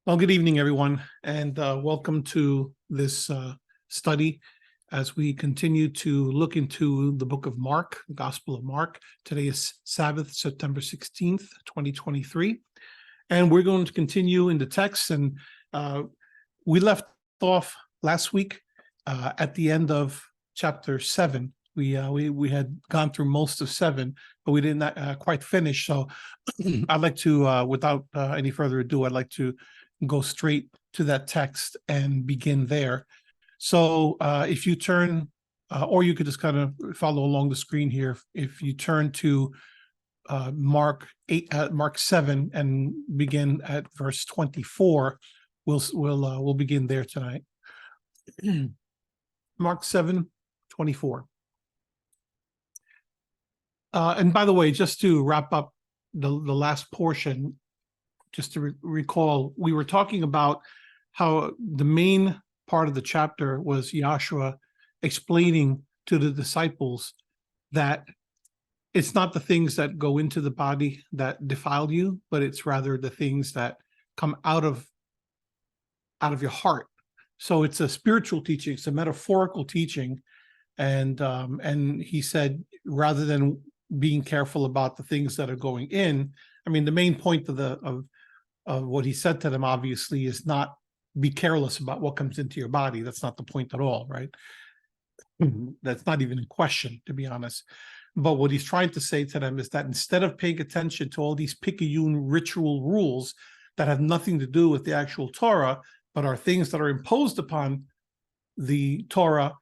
Well, good evening, everyone, and welcome to this study as we continue to look into the book of Mark, the Gospel of Mark. Today is Sabbath, September 16th, 2023, and we're going to continue in the text. And we left off last week at the end of chapter 7. We had gone through most of 7, but we didn't quite finish. So I'd like to, without any further ado, I'd like to go straight to that text and begin there. So if you turn, or you could just kind of follow along the screen here. If you turn to Mark 7 and begin at verse 24, we'll begin there tonight. Mark 7:24. And by the way, just to wrap up the last portion, just to recall, we were talking about how the main part of the chapter was Yahshua explaining to the disciples that it's not the things that go into the body that defile you, but it's rather the things that come out of your heart. So it's a spiritual teaching, it's a metaphorical teaching, and he said, rather than being careful about the things that are going in, I mean, the main point of what he said to them, obviously, is not be careless about what comes into your body. That's not the point at all, right? That's not even in question, to be honest. But what he's trying to say to them is that instead of paying attention to all these picayune ritual rules that have nothing to do with the actual Torah, but are things that are imposed upon the Torah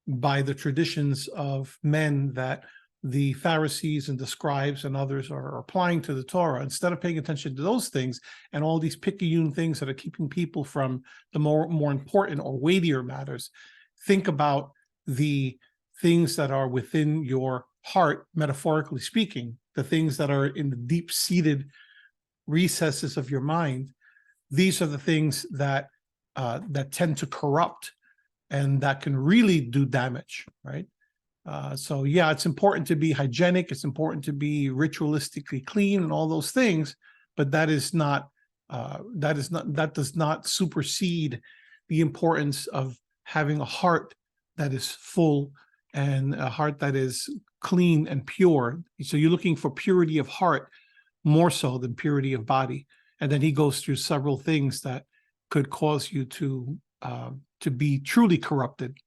by the traditions of men that the Pharisees and the scribes and others are applying to the Torah, instead of paying attention to those things and all these picayune things that are keeping people from the more important or weightier matters, think about the things that are within your heart, metaphorically speaking, the things that are in the deep-seated recesses of your mind. These are the things that tend to corrupt and that can really do damage, right? So yeah, it's important to be hygienic. It's important to be ritualistically clean and all those things, but that does not supersede the importance of having a heart that is full and a heart that is clean and pure. So you're looking for purity of heart more so than purity of body. And then he goes through several things that could cause you to be truly corrupted,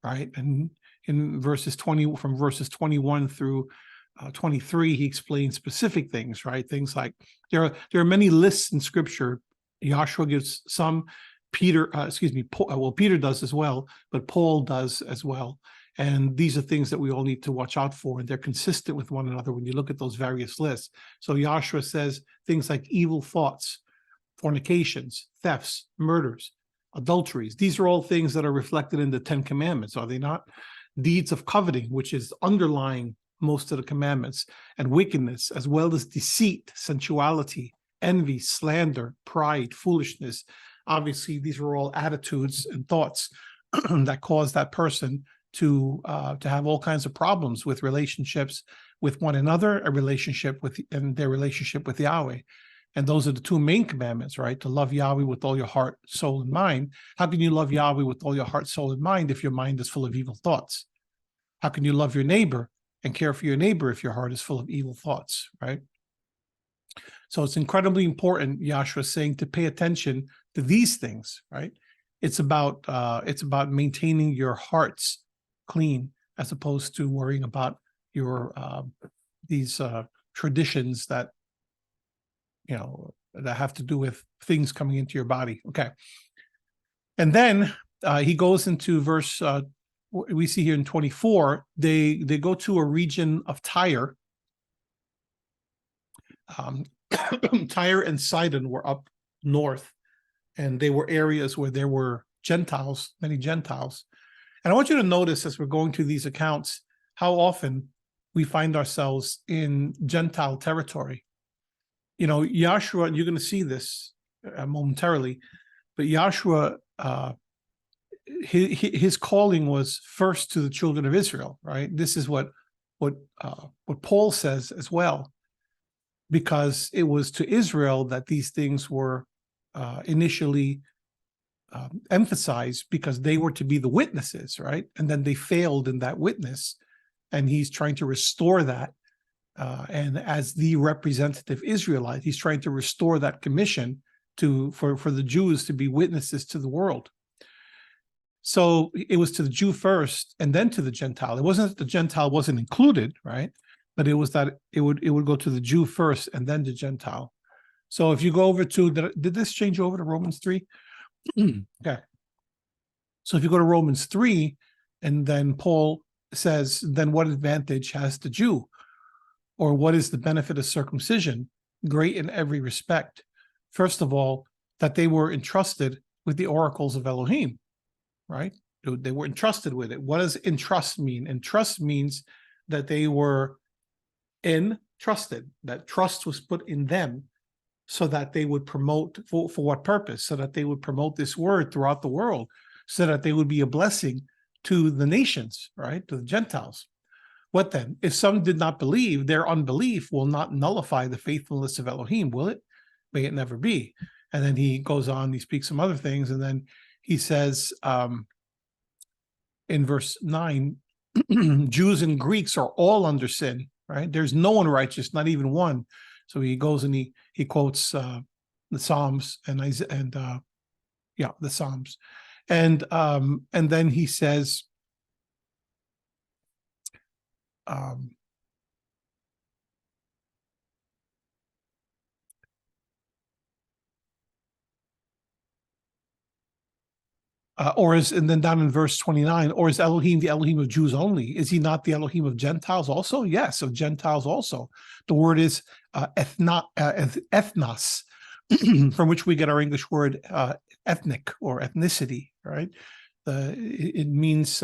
right? And in from verses 21 through 23, he explains specific things, right? Things like there are many lists in Scripture. Yahshua gives some. Peter does as well, but Paul does as well. And these are things that we all need to watch out for, and they're consistent with one another when you look at those various lists. So Yahshua says things like evil thoughts, fornications, thefts, murders, adulteries. These are all things that are reflected in the 10 Commandments, are they not? Deeds of coveting, which is underlying most of the commandments, and wickedness, as well as deceit, sensuality, envy, slander, pride, foolishness. Obviously, these are all attitudes and thoughts that cause that person to have all kinds of problems with relationships with one another, and their relationship with Yahweh. And those are the two main commandments, right? To love Yahweh with all your heart, soul, and mind. How can you love Yahweh with all your heart, soul, and mind if your mind is full of evil thoughts? How can you love your neighbor and care for your neighbor if your heart is full of evil thoughts, right? So it's incredibly important, Yahshua is saying, to pay attention to these things, right? It's about maintaining your hearts clean, as opposed to worrying about your these traditions that that have to do with things coming into your body. Okay. And then he goes into verse, we see here in 24, they go to a region of Tyre. Tyre and Sidon were up north, and they were areas where there were Gentiles, many Gentiles. And I want you to notice, as we're going through these accounts, how often we find ourselves in Gentile territory. Yahshua, you're going to see this momentarily, but Yahshua, his calling was first to the children of Israel, right? This is what Paul says as well, because it was to Israel that these things were initially emphasized because they were to be the witnesses, right? And then they failed in that witness, and he's trying to restore that. And as the representative Israelite, he's trying to restore that commission for the Jews to be witnesses to the world. So it was to the Jew first, and then to the Gentile. It wasn't that the Gentile wasn't included, right? But it was that it would go to the Jew first, and then the Gentile. So if you go over to did this change over to Romans 3? Okay. So if you go to Romans 3, and then Paul says, then what advantage has the Jew? Or what is the benefit of circumcision? Great in every respect. First of all, that they were entrusted with the oracles of Elohim, right? They were entrusted with it. What does entrust mean? Entrust means that they were entrusted, that trust was put in them so that they would promote, for what purpose? So that they would promote this word throughout the world, so that they would be a blessing to the nations, right? To the Gentiles. What then? If some did not believe, their unbelief will not nullify the faithfulness of Elohim, will it? May it never be. And then he goes on, he speaks some other things, and then he says in verse 9, Jews and Greeks are all under sin, right? There's no one righteous, not even one. So he goes and he quotes the Psalms and the Psalms, and then he says, and then down in verse 29, or is Elohim the Elohim of Jews only? Is he not the Elohim of Gentiles also? Yes, of Gentiles also. The word is ethnos, from which we get our English word ethnic or ethnicity, right? It means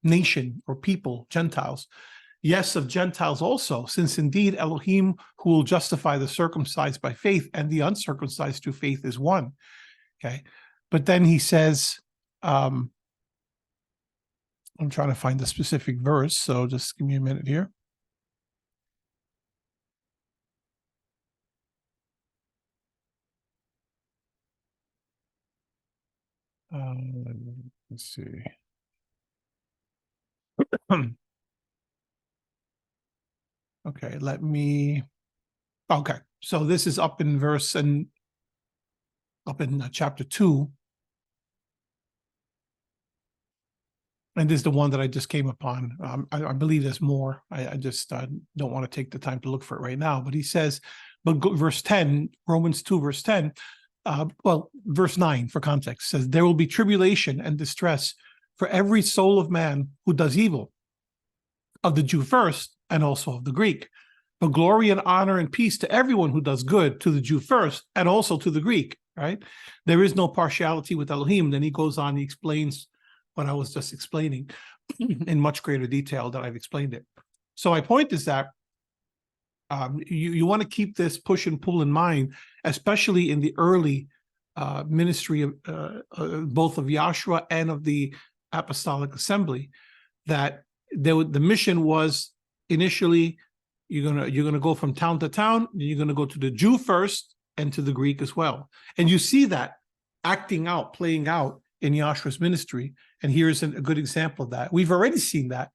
nation or people, Gentiles. Yes, of Gentiles also, since indeed Elohim, who will justify the circumcised by faith and the uncircumcised through faith, is one. Okay. But then he says, I'm trying to find the specific verse, so just give me a minute here. Let's see. Okay, okay, so this is up in chapter 2. And this is the one that I just came upon. I believe there's more. I just don't want to take the time to look for it right now. But he says, verse 10, Romans 2, verse 10, verse 9 for context, says, there will be tribulation and distress for every soul of man who does evil, of the Jew first, and also of the Greek. But glory and honor and peace to everyone who does good, to the Jew first, and also to the Greek, right? There is no partiality with Elohim. Then he goes on, he explains what I was just explaining in much greater detail than I've explained it. So my point is that you want to keep this push and pull in mind, especially in the early ministry of both of Yahshua and of the Apostolic Assembly, that the mission was initially you're gonna go from town to town, and you're gonna go to the Jew first and to the Greek as well. And you see that playing out in Yahshua's ministry. And here's a good example of that. We've already seen that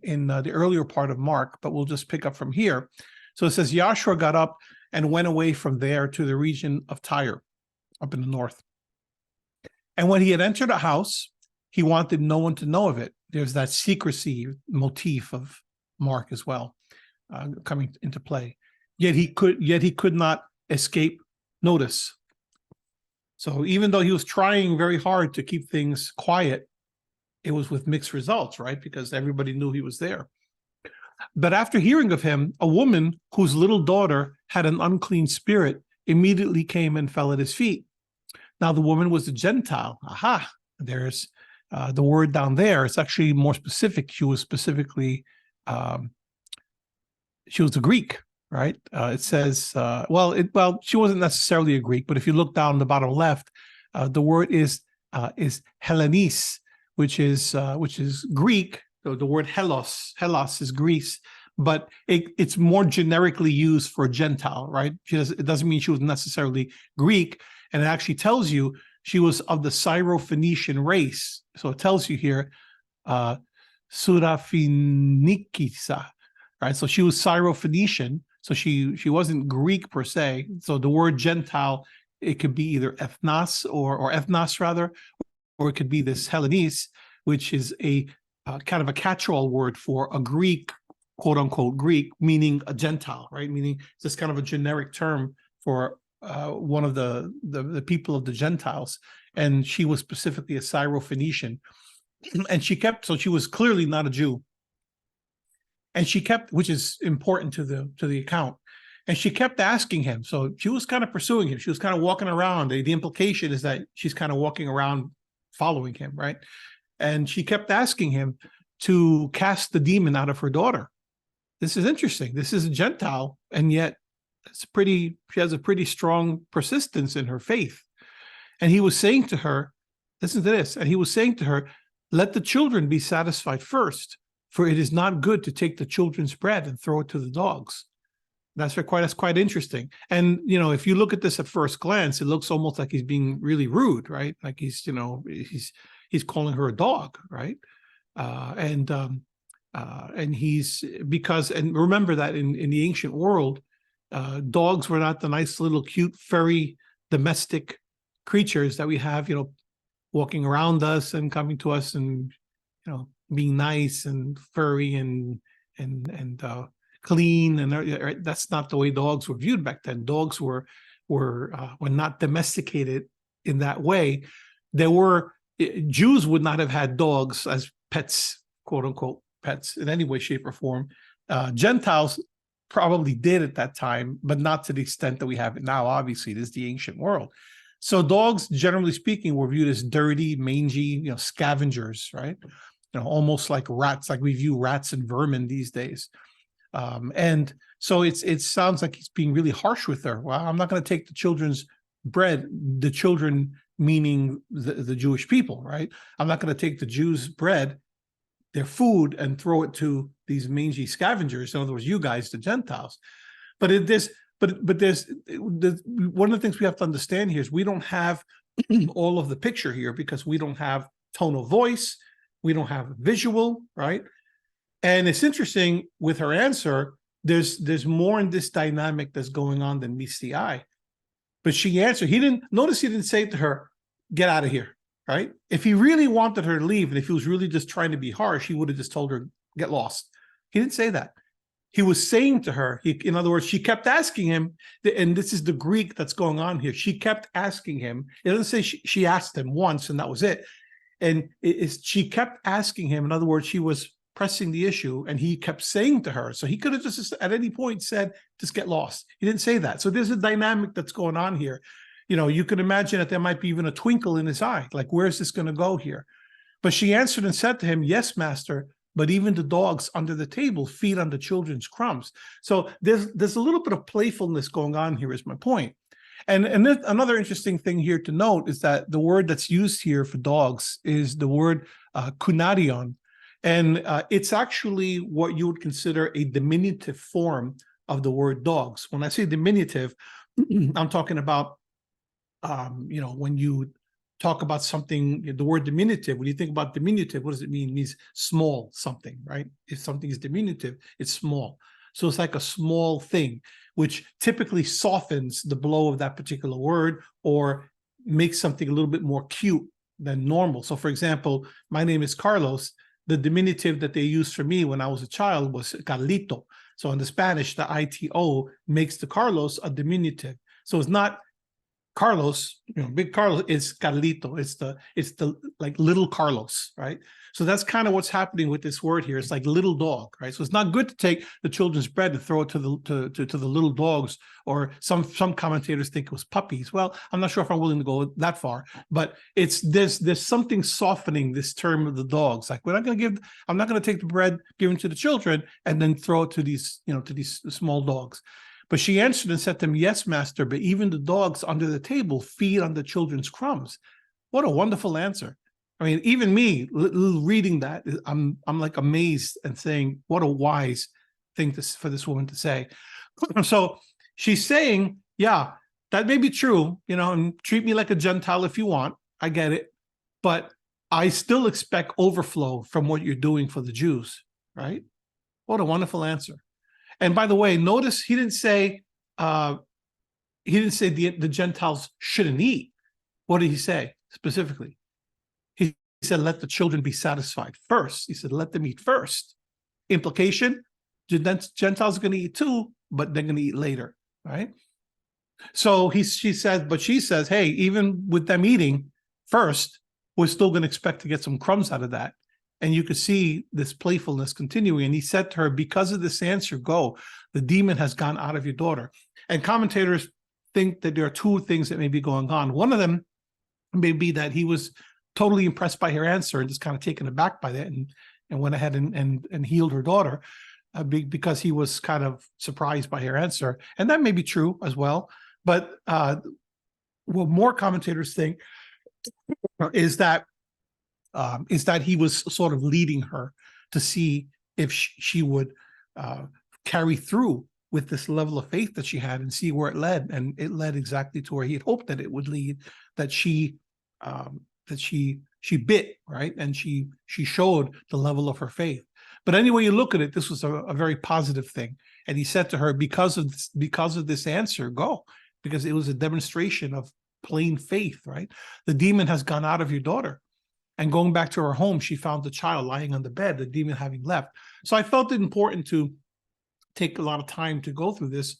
in the earlier part of Mark, but we'll just pick up from here. So it says, Yahshua got up and went away from there to the region of Tyre, up in the north. And when he had entered a house, he wanted no one to know of it. There's that secrecy motif of Mark as well coming into play. Yet he could not escape notice. So even though he was trying very hard to keep things quiet, it was with mixed results, right? Because everybody knew he was there. But after hearing of him, a woman whose little daughter had an unclean spirit immediately came and fell at his feet. Now the woman was a Gentile. Aha, there's the word down there. It's actually more specific. She was specifically, she was a Greek. Right? It says, she wasn't necessarily a Greek, but if you look down the bottom left, the word is Hellenis, which is Greek. So the word Hellas is Greece, but it's more generically used for Gentile, right? It doesn't mean she was necessarily Greek, and it actually tells you she was of the Syro-Phoenician race. So it tells you here, Suraphoenicisa, right? So she was Syro-Phoenician, so she wasn't Greek per se. So the word Gentile, it could be either ethnos or ethnos rather, or it could be this Hellenes, which is a kind of a catch-all word for a Greek, quote unquote Greek, meaning a Gentile, right? Meaning it's just kind of a generic term for one of the people of the Gentiles. And she was specifically a Syro-Phoenician. And she was clearly not a Jew. And she kept, which is important to the account. And she kept asking him. So she was kind of pursuing him. She was kind of walking around. The implication is that she's kind of walking around following him, right? And she kept asking him to cast the demon out of her daughter. This is interesting. This is a Gentile, and yet she has a pretty strong persistence in her faith. And he was saying to her, listen to this, and he was saying to her, let the children be satisfied first, for it is not good to take the children's bread and throw it to the dogs. That's quite interesting. And, if you look at this at first glance, it looks almost like he's being really rude, right? Like he's calling her a dog, right? And remember that in the ancient world, dogs were not the nice little cute furry domestic creatures that we have, walking around us and coming to us and being nice and furry and clean, and that's not the way dogs were viewed back then. Dogs were not domesticated in that way. Jews would not have had dogs as pets, quote unquote pets, in any way, shape, or form. Gentiles probably did at that time, but not to the extent that we have it now. Obviously, this is the ancient world. So dogs, generally speaking, were viewed as dirty, mangy, scavengers, right? Almost like rats, like we view rats and vermin these days. And so it sounds like he's being really harsh with her. Well, I'm not going to take the children's bread, the children meaning the Jewish people, right? I'm not going to take the Jews' bread, their food, and throw it to these mangy scavengers. In other words, you guys, the Gentiles. But there's one of the things we have to understand here is we don't have all of the picture here because we don't have tone of voice, we don't have visual, right? And it's interesting with her answer, there's more in this dynamic that's going on than meets the eye. But she answered, he didn't say to her, get out of here, right? If he really wanted her to leave, and if he was really just trying to be harsh, he would have just told her, get lost. He didn't say that. He was saying to her, in other words, she kept asking him, and this is the Greek that's going on here. She kept asking him. It doesn't say she asked him once and that was it. And she kept asking him. In other words, she was pressing the issue, and he kept saying to her, so he could have just at any point said, just get lost. He didn't say that. So there's a dynamic that's going on here. You can imagine that there might be even a twinkle in his eye, like, where's this going to go here? But she answered and said to him, yes, master, but even the dogs under the table feed on the children's crumbs. So there's a little bit of playfulness going on here, is my point. And another interesting thing here to note is that the word that's used here for dogs is the word kunarion. And it's actually what you would consider a diminutive form of the word dogs. When I say diminutive, I'm talking about, when you talk about something, the word diminutive, when you think about diminutive, what does it mean? It means small something, right? If something is diminutive, it's small. So it's like a small thing, which typically softens the blow of that particular word or makes something a little bit more cute than normal. So for example, my name is Carlos. The diminutive that they used for me when I was a child was Carlito. So in the Spanish, the ITO makes the Carlos a diminutive. So it's not Carlos, big Carlos, is Carlito. It's the like little Carlos, right? So that's kind of what's happening with this word here. It's like little dog, right? So it's not good to take the children's bread and throw it to the little dogs, or some commentators think it was puppies. Well, I'm not sure if I'm willing to go that far, but there's something softening this term of the dogs. Like, I'm not going to take the bread given to the children and then throw it to these small dogs. But she answered and said to him, yes, master, but even the dogs under the table feed on the children's crumbs. What a wonderful answer. I mean, even me reading that, I'm like amazed and saying, what a wise thing for this woman to say. So she's saying, yeah, that may be true, and treat me like a Gentile if you want. I get it. But I still expect overflow from what you're doing for the Jews, right? What a wonderful answer. And by the way, notice he didn't say the Gentiles shouldn't eat. What did he say specifically? He said, let the children be satisfied first. He said, let them eat first. Implication, Gentiles are going to eat too, but they're going to eat later, right? So she says, hey, even with them eating first, we're still going to expect to get some crumbs out of that. And you could see this playfulness continuing. And he said to her, because of this answer, go, the demon has gone out of your daughter. And commentators think that there are two things that may be going on. One of them may be that he was totally impressed by her answer and just kind of taken aback by that and went ahead and healed her daughter because he was kind of surprised by her answer. And that may be true as well. But what more commentators think is that he was sort of leading her to see if she would carry through with this level of faith that she had and see where it led. And it led exactly to where he had hoped that it would lead, that she bit, right? And she showed the level of her faith. But anyway you look at it, this was a very positive thing. And he said to her, because of this answer, go, because it was a demonstration of plain faith, right? The demon has gone out of your daughter. And going back to her home, she found the child lying on the bed, the demon having left. So I felt it important to take a lot of time to go through this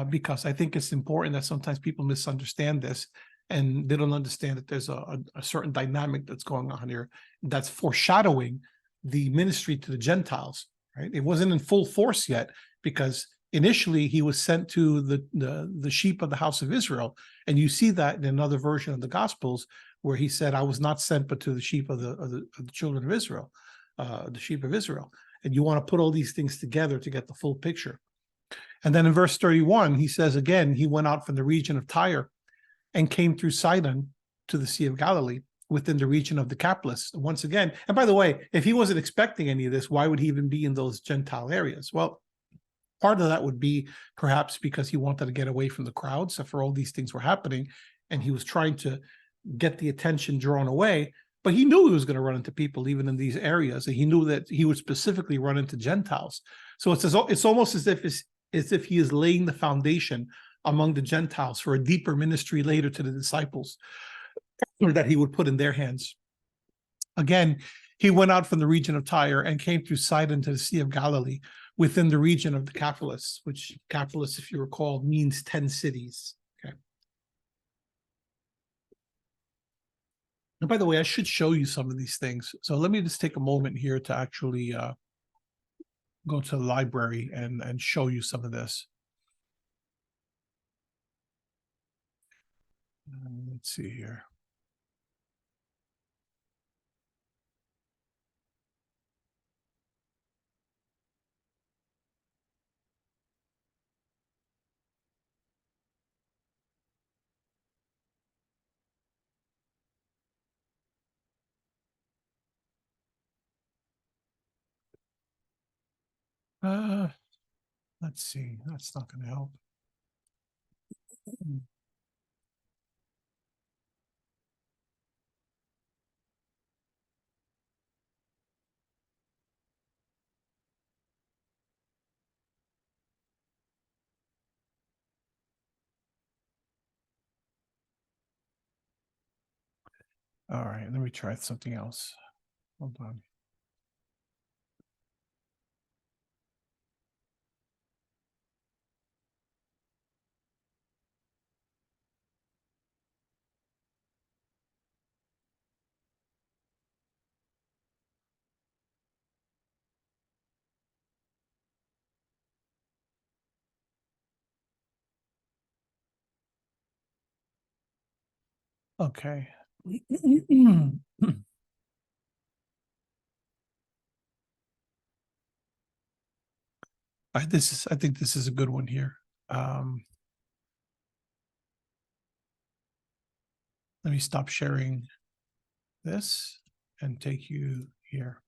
because I think it's important that sometimes people misunderstand this and they don't understand that there's a certain dynamic that's going on here that's foreshadowing the ministry to the Gentiles, right? It wasn't in full force yet because initially he was sent to the sheep of the house of Israel. And you see that in another version of the Gospels where he said, I was not sent but to the sheep of the children of Israel, the sheep of Israel. And you want to put all these things together to get the full picture. And then in verse 31, he says again, he went out from the region of Tyre and came through Sidon to the Sea of Galilee within the region of Decapolis. Once again, and by the way, if he wasn't expecting any of this, why would he even be in those Gentile areas? Well, part of that would be perhaps because he wanted to get away from the crowds after all these things were happening, and he was trying to get the attention drawn away, but he knew he was going to run into people even in these areas, and he knew that he would specifically run into Gentiles. So it's almost as if he is laying the foundation among the Gentiles for a deeper ministry later to the disciples, or that he would put in their hands. Again, he went out from the region of Tyre and came through Sidon to the Sea of Galilee within the region of Decapolis, which Decapolis, if you recall, means 10 cities. Okay. And by the way, I should show you some of these things. So let me just take a moment here to actually go to the library and show you some of this. Let's see here. Let's see. That's not going to help. All right, let me try something else. Hold on. Okay. I think this is a good one here. Let me stop sharing this and take you here.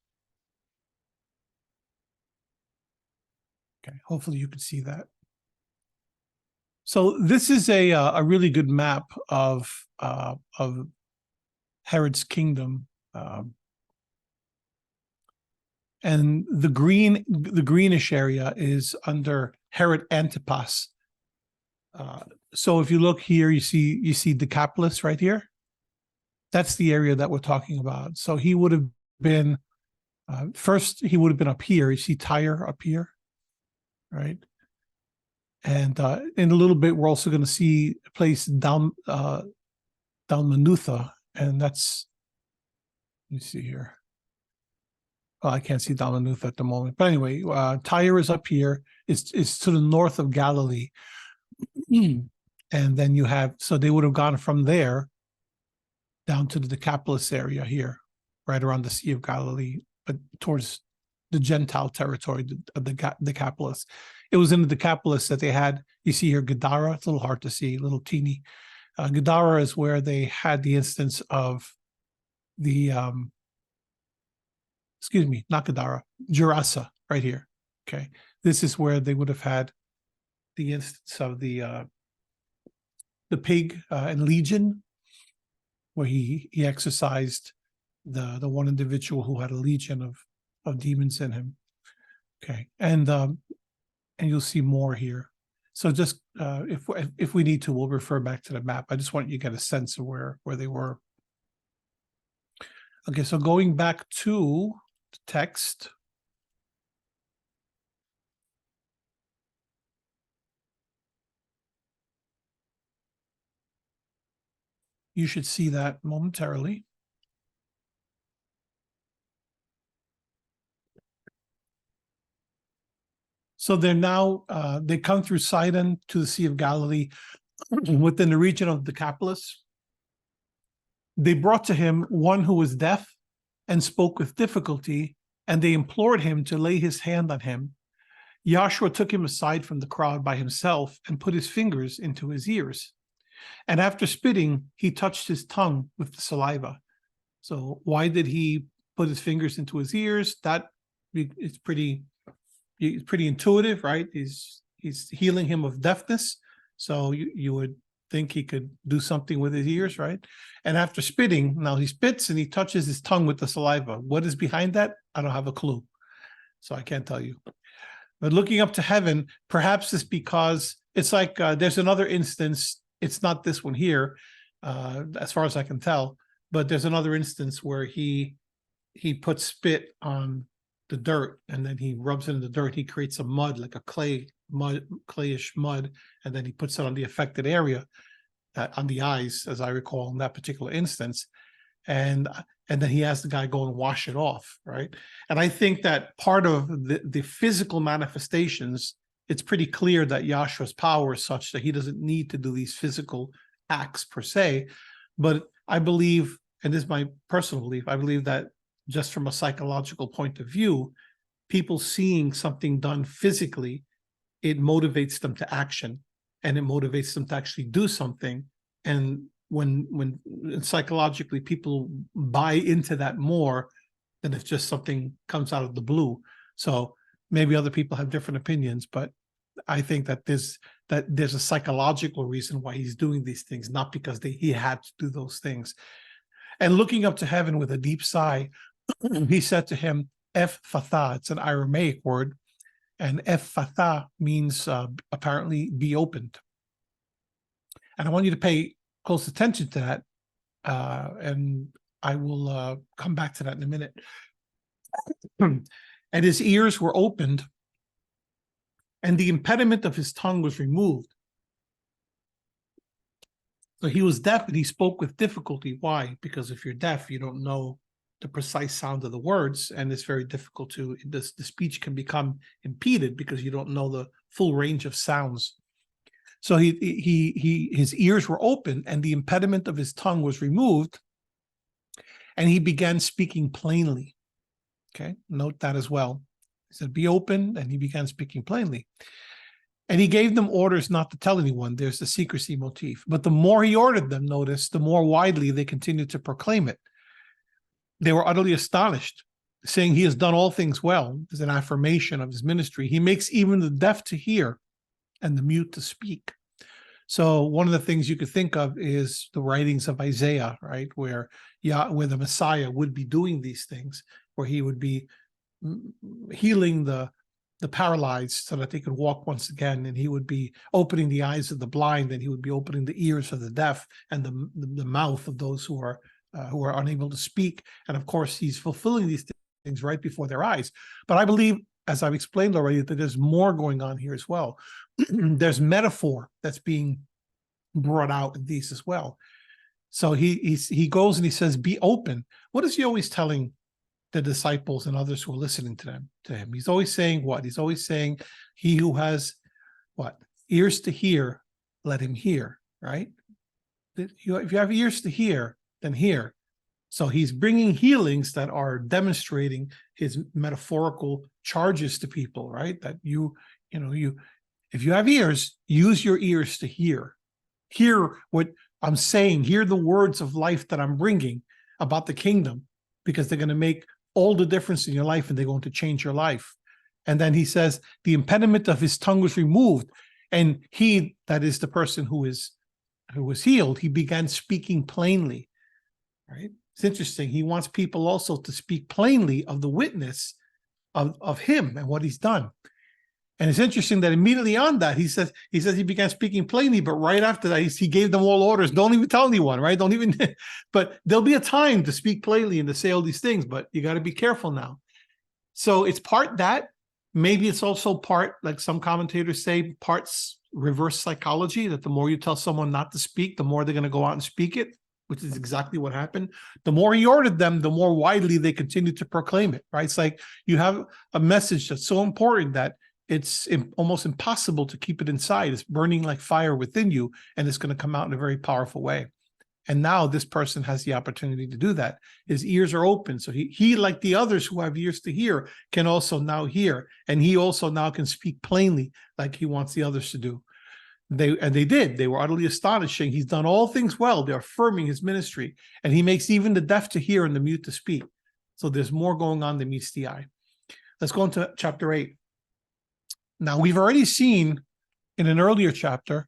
Okay, hopefully you can see that. So this is a really good map of Herod's kingdom, and the greenish area is under Herod Antipas. So if you look here, you see Decapolis right here. That's the area that we're talking about. So he would have been first. He would have been up here. You see Tyre up here, right? And in a little bit, we're also going to see a place down Dalmanutha, and that's, let me see here. Well, I can't see Dalmanutha at the moment, but anyway, Tyre is up here. It's to the north of Galilee, and then you have, so they would have gone from there down to the Decapolis area here, right around the Sea of Galilee, but towards the Gentile territory of the Decapolis. It was in the Decapolis that they had, you see here, Gadara. It's a little hard to see, a little teeny. Gadara is where they had the instance of the, excuse me, not Gadara, Gerasa, right here. Okay, this is where they would have had the instance of the pig and legion, where he exorcised the one individual who had a legion of demons in him. Okay, and you'll see more here. So just if we need to, we'll refer back to the map. I just want you to get a sense of where they were. Okay, so going back to the text. You should see that momentarily. So they're now, they come through Sidon to the Sea of Galilee within the region of Decapolis. They brought to him one who was deaf and spoke with difficulty, and they implored him to lay his hand on him. Yahshua took him aside from the crowd by himself and put his fingers into his ears. And after spitting, he touched his tongue with the saliva. So why did he put his fingers into his ears? That it's pretty intuitive, right? He's healing him of deafness. So you would think he could do something with his ears, right? And after spitting, now he spits and he touches his tongue with the saliva. What is behind that? I don't have a clue. So I can't tell you. But looking up to heaven, perhaps it's because it's like there's another instance. It's not this one here, as far as I can tell, but there's another instance where he puts spit on the dirt and then he rubs it in the dirt. He creates a mud, like a clayish mud, and then he puts it on the affected area, on the eyes, as I recall, in that particular instance. And then he has the guy go and wash it off, right? And I think that part of the physical manifestations, it's pretty clear that Yahshua's power is such that he doesn't need to do these physical acts per se. But I believe, and this is my personal belief, I believe that just from a psychological point of view, people seeing something done physically, it motivates them to action, and it motivates them to actually do something. And when psychologically people buy into that more than if just something comes out of the blue. So maybe other people have different opinions, but I think that there's a psychological reason why he's doing these things, not because he had to do those things. And looking up to heaven with a deep sigh, he said to him, Ephphatha. It's an Aramaic word, and Ephphatha means apparently be opened. And I want you to pay close attention to that, and I will come back to that in a minute. And his ears were opened, and the impediment of his tongue was removed. So he was deaf and he spoke with difficulty. Why? Because if you're deaf, you don't know the precise sound of the words, and it's very difficult to, the speech can become impeded because you don't know the full range of sounds. So his ears were open and the impediment of his tongue was removed, and he began speaking plainly. Okay, note that as well. He said, be open, and he began speaking plainly. And he gave them orders not to tell anyone. There's the secrecy motif. But the more he ordered them, notice, the more widely they continued to proclaim it. They were utterly astonished, saying he has done all things well is an affirmation of his ministry. He makes even the deaf to hear and the mute to speak. So one of the things you could think of is the writings of Isaiah, right, where the Messiah would be doing these things, where he would be healing the paralyzed so that they could walk once again, and he would be opening the eyes of the blind, and he would be opening the ears of the deaf and the mouth of those who are unable to speak. And of course, he's fulfilling these things right before their eyes. But I believe, as I've explained already, that there's more going on here as well. There's metaphor that's being brought out in these as well. So he goes and he says, "Be open." What is he always telling the disciples and others who are listening to him? He's always saying what? He's always saying, "He who has what? Ears to hear, let him hear." Right? If you have ears to hear, then hear. So he's bringing healings that are demonstrating his metaphorical charges to people, right? That if you have ears, use your ears to hear. Hear what I'm saying. Hear the words of life that I'm bringing about the kingdom, because they're going to make all the difference in your life, and they're going to change your life. And then he says, the impediment of his tongue was removed, and he, that is the person who was healed, he began speaking plainly, right? It's interesting. He wants people also to speak plainly of the witness of him and what he's done. And it's interesting that immediately on that, he says he began speaking plainly, but right after that, he gave them all orders. Don't even tell anyone, right? Don't even, but there'll be a time to speak plainly and to say all these things, but you got to be careful now. So it's part that, maybe it's also part, like some commentators say, parts reverse psychology, that the more you tell someone not to speak, the more they're going to go out and speak it, which is exactly what happened. The more he ordered them, the more widely they continue to proclaim it, right? It's like you have a message that's so important that it's almost impossible to keep it inside. It's burning like fire within you, and it's going to come out in a very powerful way. And now this person has the opportunity to do that. His ears are open. So he, like the others who have ears to hear, can also now hear. And he also now can speak plainly like he wants the others to do. They did. They were utterly astonishing. He's done all things well. They're affirming his ministry. And he makes even the deaf to hear and the mute to speak. So there's more going on than meets the eye. Let's go into chapter 8. Now, we've already seen in an earlier chapter,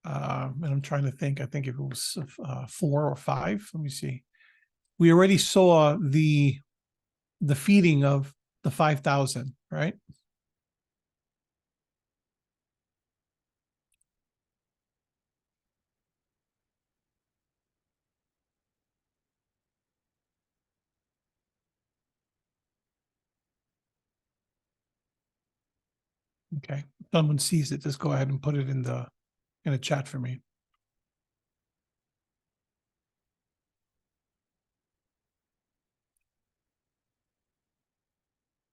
and I'm trying to think, I think if it was 4 or 5, let me see. We already saw the feeding of the 5,000, right? Okay, if someone sees it, just go ahead and put it in a chat for me.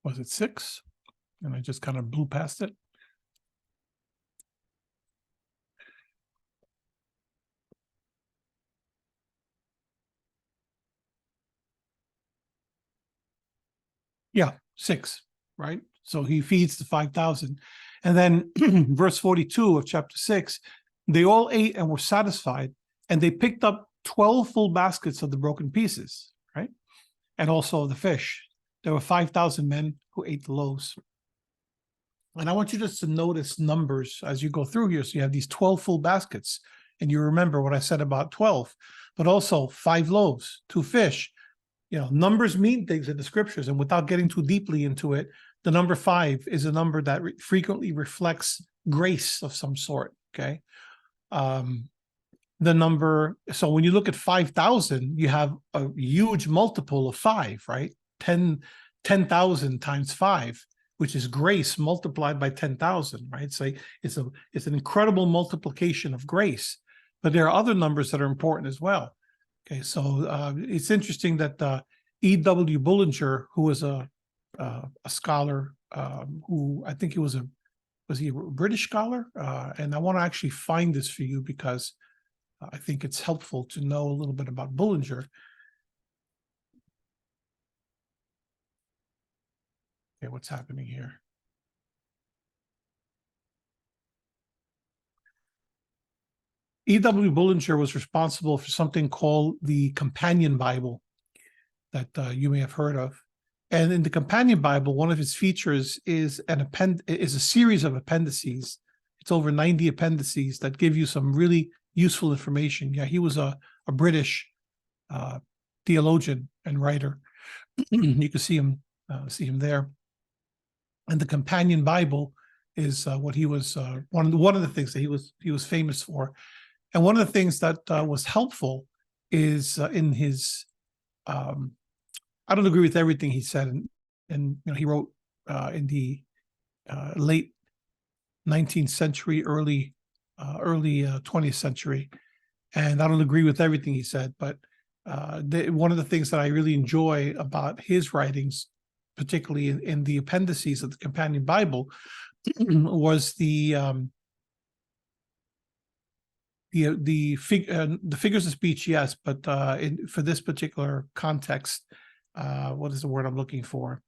Was it 6? And I just kind of blew past it. Yeah, 6, right? So he feeds the 5,000. And then verse 42 of chapter 6, they all ate and were satisfied, and they picked up 12 full baskets of the broken pieces, right? And also the fish. There were 5,000 men who ate the loaves. And I want you just to notice numbers as you go through here. So you have these 12 full baskets, and you remember what I said about 12, but also 5 loaves, 2 fish. You know, numbers mean things in the scriptures, and without getting too deeply into it, the number 5 is a number that frequently reflects grace of some sort, okay? The number, so when you look at 5,000, you have a huge multiple of 5, right? 10,000 times 5, which is grace multiplied by 10,000, right? So it's an incredible multiplication of grace, but there are other numbers that are important as well. Okay, so it's interesting that E.W. Bullinger, who was a scholar, who I think was he a British scholar? And I want to actually find this for you because I think it's helpful to know a little bit about Bullinger. Okay, what's happening here? E.W. Bullinger was responsible for something called the Companion Bible that you may have heard of. And in the Companion Bible, one of its features is a series of appendices. It's over 90 appendices that give you some really useful information. Yeah, he was a British theologian and writer. You can see him there. And the Companion Bible is what he was one of the things that he was famous for. And one of the things that was helpful is in his I don't agree with everything he said, and he wrote in the late 19th century, early 20th century, and I don't agree with everything he said. But one of the things that I really enjoy about his writings, particularly in the appendices of the Companion Bible, was the figures of speech, yes, but for this particular context. What is the word I'm looking for?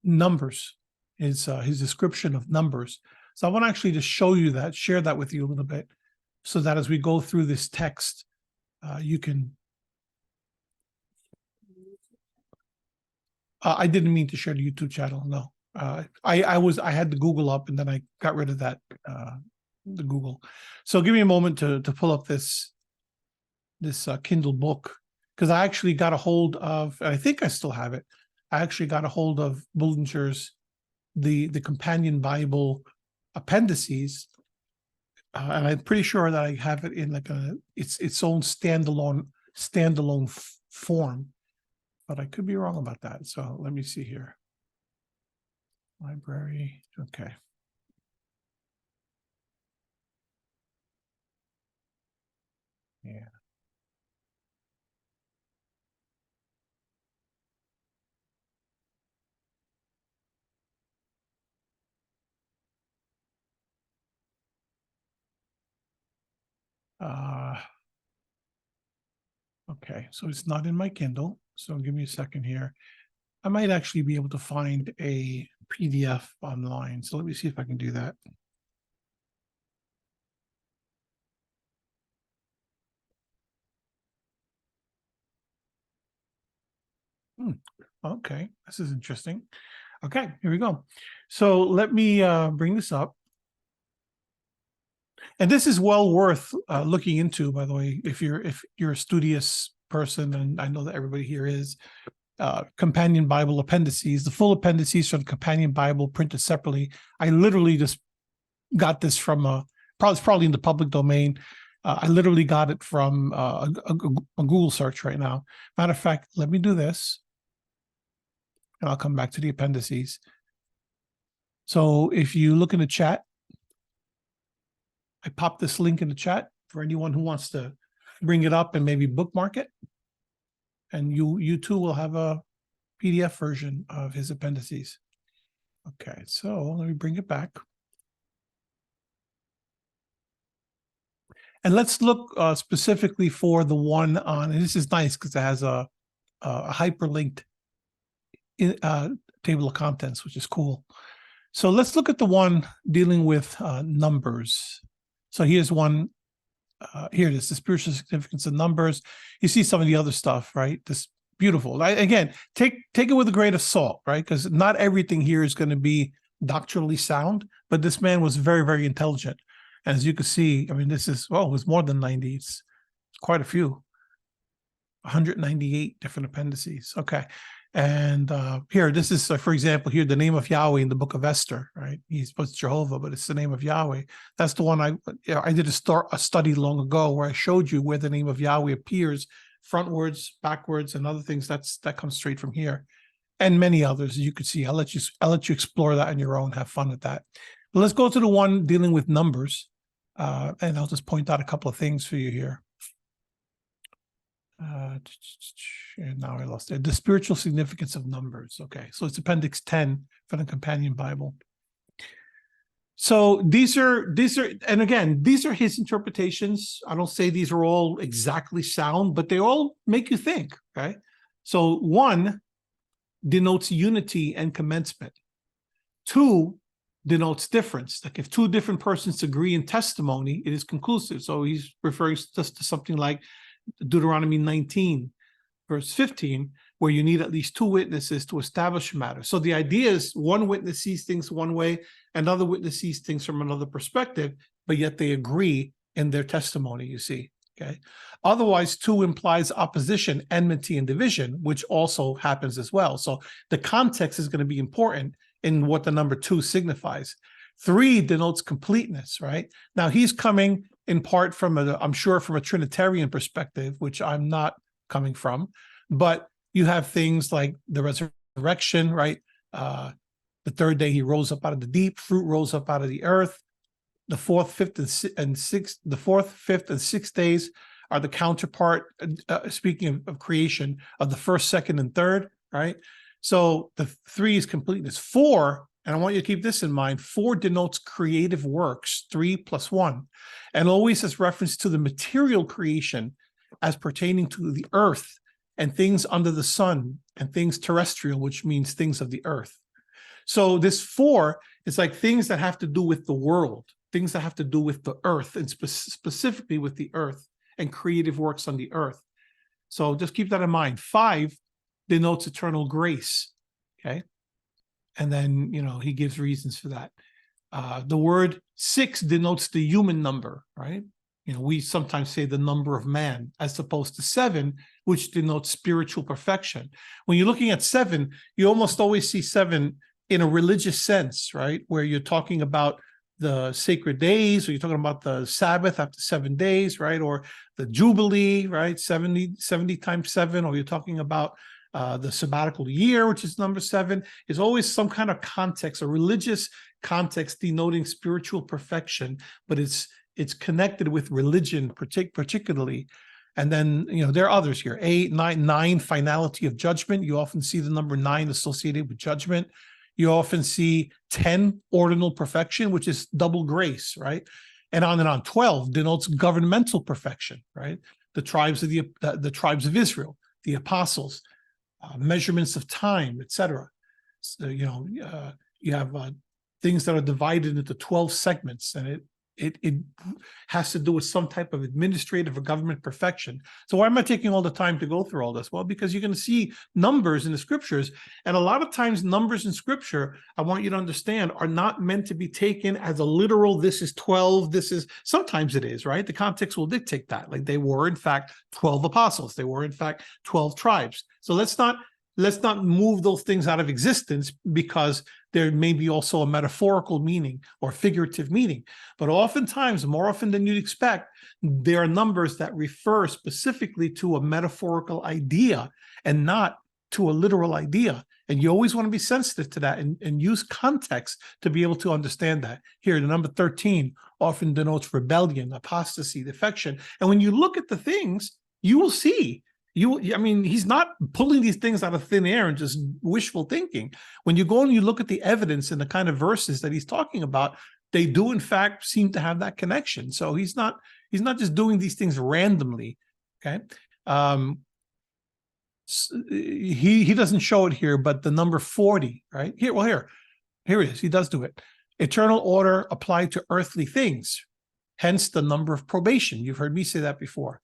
Numbers, his description of numbers. So I want to actually just show you that, share that with you a little bit, so that as we go through this text, you can. I didn't mean to share the YouTube channel. No, I had the Google up and then I got rid of that, the Google. So give me a moment to pull up this Kindle book. Because I actually got a hold of, and I think I still have it. I actually got a hold of Bullinger's the Companion Bible appendices, and I'm pretty sure that I have it in like its own standalone form, but I could be wrong about that. So let me see here. Library, okay. Yeah. Okay, so it's not in my Kindle. So give me a second here. I might actually be able to find a PDF online. So let me see if I can do that. Okay, this is interesting. Okay, here we go. So let me bring this up. And this is well worth looking into, by the way, if you're a studious person, and I know that everybody here is. Companion Bible appendices, the full appendices from the Companion Bible printed separately. I literally just got this from probably in the public domain. I literally got it from a Google search right now. Matter of fact, let me do this, and I'll come back to the appendices. So if you look in the chat, I popped this link in the chat for anyone who wants to bring it up and maybe bookmark it. And you too will have a PDF version of his appendices. Okay, so let me bring it back. And let's look specifically for the one on, and this is nice because it has a hyperlinked table of contents, which is cool. So let's look at the one dealing with numbers. So here's one. Here it is, the spiritual significance of numbers. You see some of the other stuff, right? This beautiful. Again, take it with a grain of salt, right? Because not everything here is going to be doctrinally sound, but this man was very, very intelligent. As you can see, I mean, this is, well, it was more than 90. It's quite a few. 198 different appendices. Okay. And here, this is, for example, here, the name of Yahweh in the book of Esther, right? He's supposed to Jehovah, but it's the name of Yahweh. That's the one I did a study long ago where I showed you where the name of Yahweh appears, frontwards, backwards, and other things. That comes straight from here. And many others, you could see. I'll let you explore that on your own, have fun with that. But let's go to the one dealing with numbers. And I'll just point out a couple of things for you here. And now I lost it. The spiritual significance of numbers. Okay, so it's Appendix 10 for the Companion Bible. So these are, and again, these are his interpretations. I don't say these are all exactly sound, but they all make you think. Okay, so 1 denotes unity and commencement. 2 denotes difference. Like if 2 different persons agree in testimony, it is conclusive. So he's referring just to something like Deuteronomy 19, verse 15, where you need at least 2 witnesses to establish a matter. So the idea is one witness sees things one way, another witness sees things from another perspective, but yet they agree in their testimony, you see, okay? Otherwise, 2 implies opposition, enmity, and division, which also happens as well. So the context is going to be important in what the number 2 signifies. 3 denotes completeness, right? Now, he's coming in part from, I'm sure, from a Trinitarian perspective, which I'm not coming from, but you have things like the resurrection, right? The 3rd day he rose up out of the deep, fruit rose up out of the earth. The 4th, 5th, and 6th, the 4th, 5th, and 6th days are the counterpart, speaking of creation, of the 1st, 2nd, and 3rd, right? So the 3 is completeness. 4, and I want you to keep this in mind, 4 denotes creative works, 3 + 1, and always has reference to the material creation as pertaining to the earth and things under the sun and things terrestrial, which means things of the earth. So this 4 is like things that have to do with the world, things that have to do with the earth, and specifically with the earth and creative works on the earth. So just keep that in mind. 5 denotes eternal grace, okay? And then, you know, he gives reasons for that. The word 6 denotes the human number, right? You know, we sometimes say the number of man, as opposed to 7, which denotes spiritual perfection. When you're looking at 7, you almost always see 7 in a religious sense, right? Where you're talking about the sacred days, or you're talking about the Sabbath after 7 days, right? Or the Jubilee, right? 70 times 7, or you're talking about the sabbatical year, which is number 7. Is always some kind of context, a religious context denoting spiritual perfection, but it's connected with religion particularly. And then, you know, there are others here. 8, 9, finality of judgment. You often see the number 9 associated with judgment. You often see 10, ordinal perfection, which is double grace, right? And on and on. 12 denotes governmental perfection, right? The tribes of the tribes of Israel, the apostles, measurements of time, etc. So, you know, you have things that are divided into 12 segments, and it has to do with some type of administrative or government perfection. So why am I taking all the time to go through all this? Well, because you're going to see numbers in the scriptures, and a lot of times numbers in scripture, I want you to understand, are not meant to be taken as a literal, this is 12, this is, sometimes it is, right? The context will dictate that. Like they were, in fact, 12 apostles. They were, in fact, 12 tribes. So let's not move those things out of existence, because there may be also a metaphorical meaning or figurative meaning. But oftentimes, more often than you'd expect, there are numbers that refer specifically to a metaphorical idea and not to a literal idea. And you always want to be sensitive to that and use context to be able to understand that. Here, the number 13 often denotes rebellion, apostasy, defection. And when you look at the things, you will see, I mean, he's not pulling these things out of thin air and just wishful thinking. When you go and you look at the evidence and the kind of verses that he's talking about, they do in fact seem to have that connection. So he's not just doing these things randomly. Okay. He doesn't show it here, but the number 40, right? Here it is. He does do it. Eternal order applied to earthly things. Hence the number of probation. You've heard me say that before,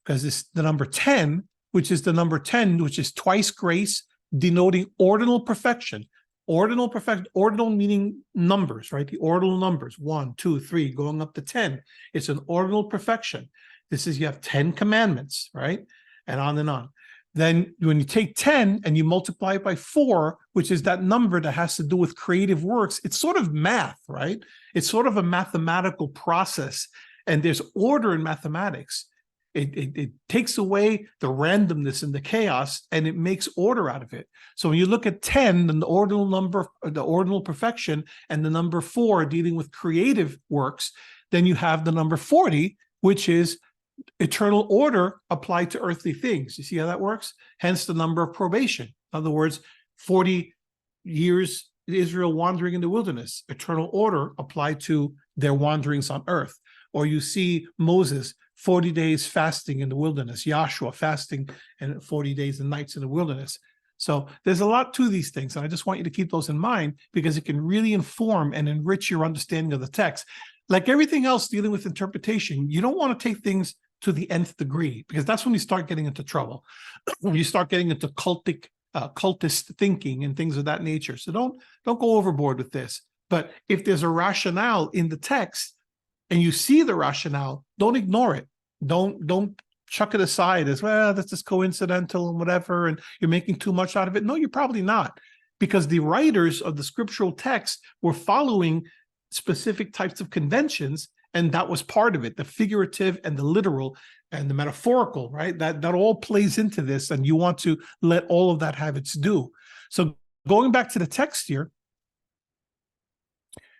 because it's the number 10, which is the number 10, which is twice grace, denoting ordinal perfection. Ordinal perfection, ordinal meaning numbers, right? The ordinal numbers, 1, 2, 3, going up to 10. It's an ordinal perfection. This is, you have 10 commandments, right? And on and on. Then when you take 10 and you multiply it by 4, which is that number that has to do with creative works, it's sort of math, right? It's sort of a mathematical process, and there's order in mathematics. It takes away the randomness and the chaos, and it makes order out of it. So when you look at 10, then the ordinal number, the ordinal perfection, and the number 4 dealing with creative works, then you have the number 40, which is eternal order applied to earthly things. You see how that works? Hence the number of probation. In other words, 40 years Israel wandering in the wilderness, eternal order applied to their wanderings on earth. Or you see Moses 40 days fasting in the wilderness, Joshua fasting and 40 days and nights in the wilderness. So there's a lot to these things, and I just want you to keep those in mind, because it can really inform and enrich your understanding of the text. Like everything else dealing with interpretation, you don't want to take things to the nth degree, because that's when you start getting into trouble. When you start getting into cultist thinking and things of that nature. So don't go overboard with this. But if there's a rationale in the text and you see the rationale, don't ignore it. Don't chuck it aside as, well, that's just coincidental and whatever, and you're making too much out of it. No, you're probably not, because the writers of the scriptural text were following specific types of conventions, and that was part of it, the figurative and the literal and the metaphorical, right? That all plays into this, and you want to let all of that have its due. So going back to the text here,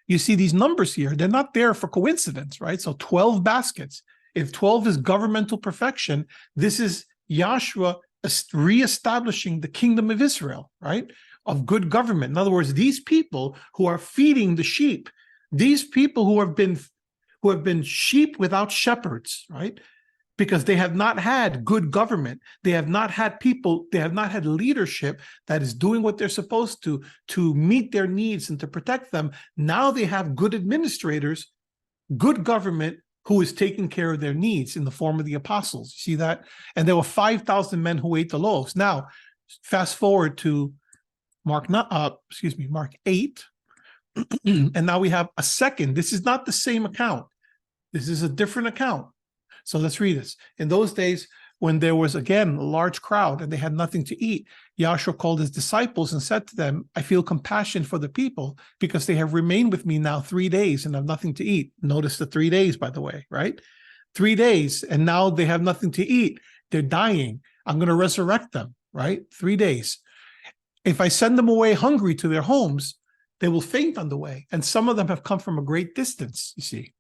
you see these numbers here, they're not there for coincidence, right? So 12 baskets. If 12 is governmental perfection, this is Yahshua reestablishing the kingdom of Israel, right? Of good government. In other words, these people who are feeding the sheep, these people who have been sheep without shepherds, right? Because they have not had good government. They have not had people, they have not had leadership that is doing what they're supposed to meet their needs and to protect them. Now they have good administrators, good government, who is taking care of their needs in the form of the apostles. You see that? And there were 5,000 men who ate the loaves. Now, fast forward to Mark 8, and now we have a second. This is not the same account. This is a different account. So let's read this. In those days, when there was again a large crowd and they had nothing to eat, Yahshua called his disciples and said to them, I feel compassion for the people because they have remained with me now 3 days and have nothing to eat. Notice the 3 days, by the way, right? 3 days, and now they have nothing to eat. They're dying. I'm going to resurrect them, right? 3 days. If I send them away hungry to their homes, they will faint on the way. And some of them have come from a great distance, you see.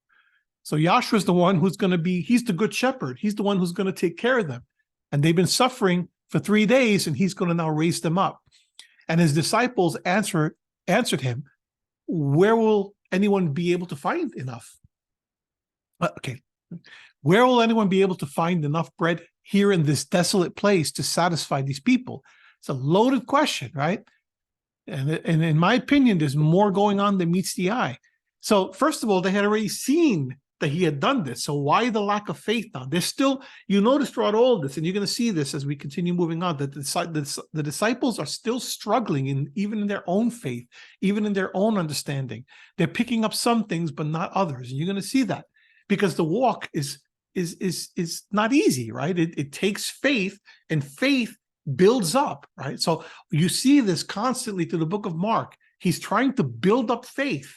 So Yahshua is the one who's going to be, he's the good shepherd. He's the one who's going to take care of them. And they've been suffering for 3 days, and he's going to now raise them up. And his disciples answered him, where will anyone be able to find enough? Where will anyone be able to find enough bread here in this desolate place to satisfy these people? It's a loaded question, right? And in my opinion, there's more going on than meets the eye. So first of all, they had already seen that he had done this. So why the lack of faith now? There's still, you notice throughout all of this, and you're going to see this as we continue moving on, that the disciples are still struggling even in their own faith, even in their own understanding. They're picking up some things, but not others. And you're going to see that because the walk is not easy, right? It takes faith, and faith builds up, right? So you see this constantly through the book of Mark. He's trying to build up faith.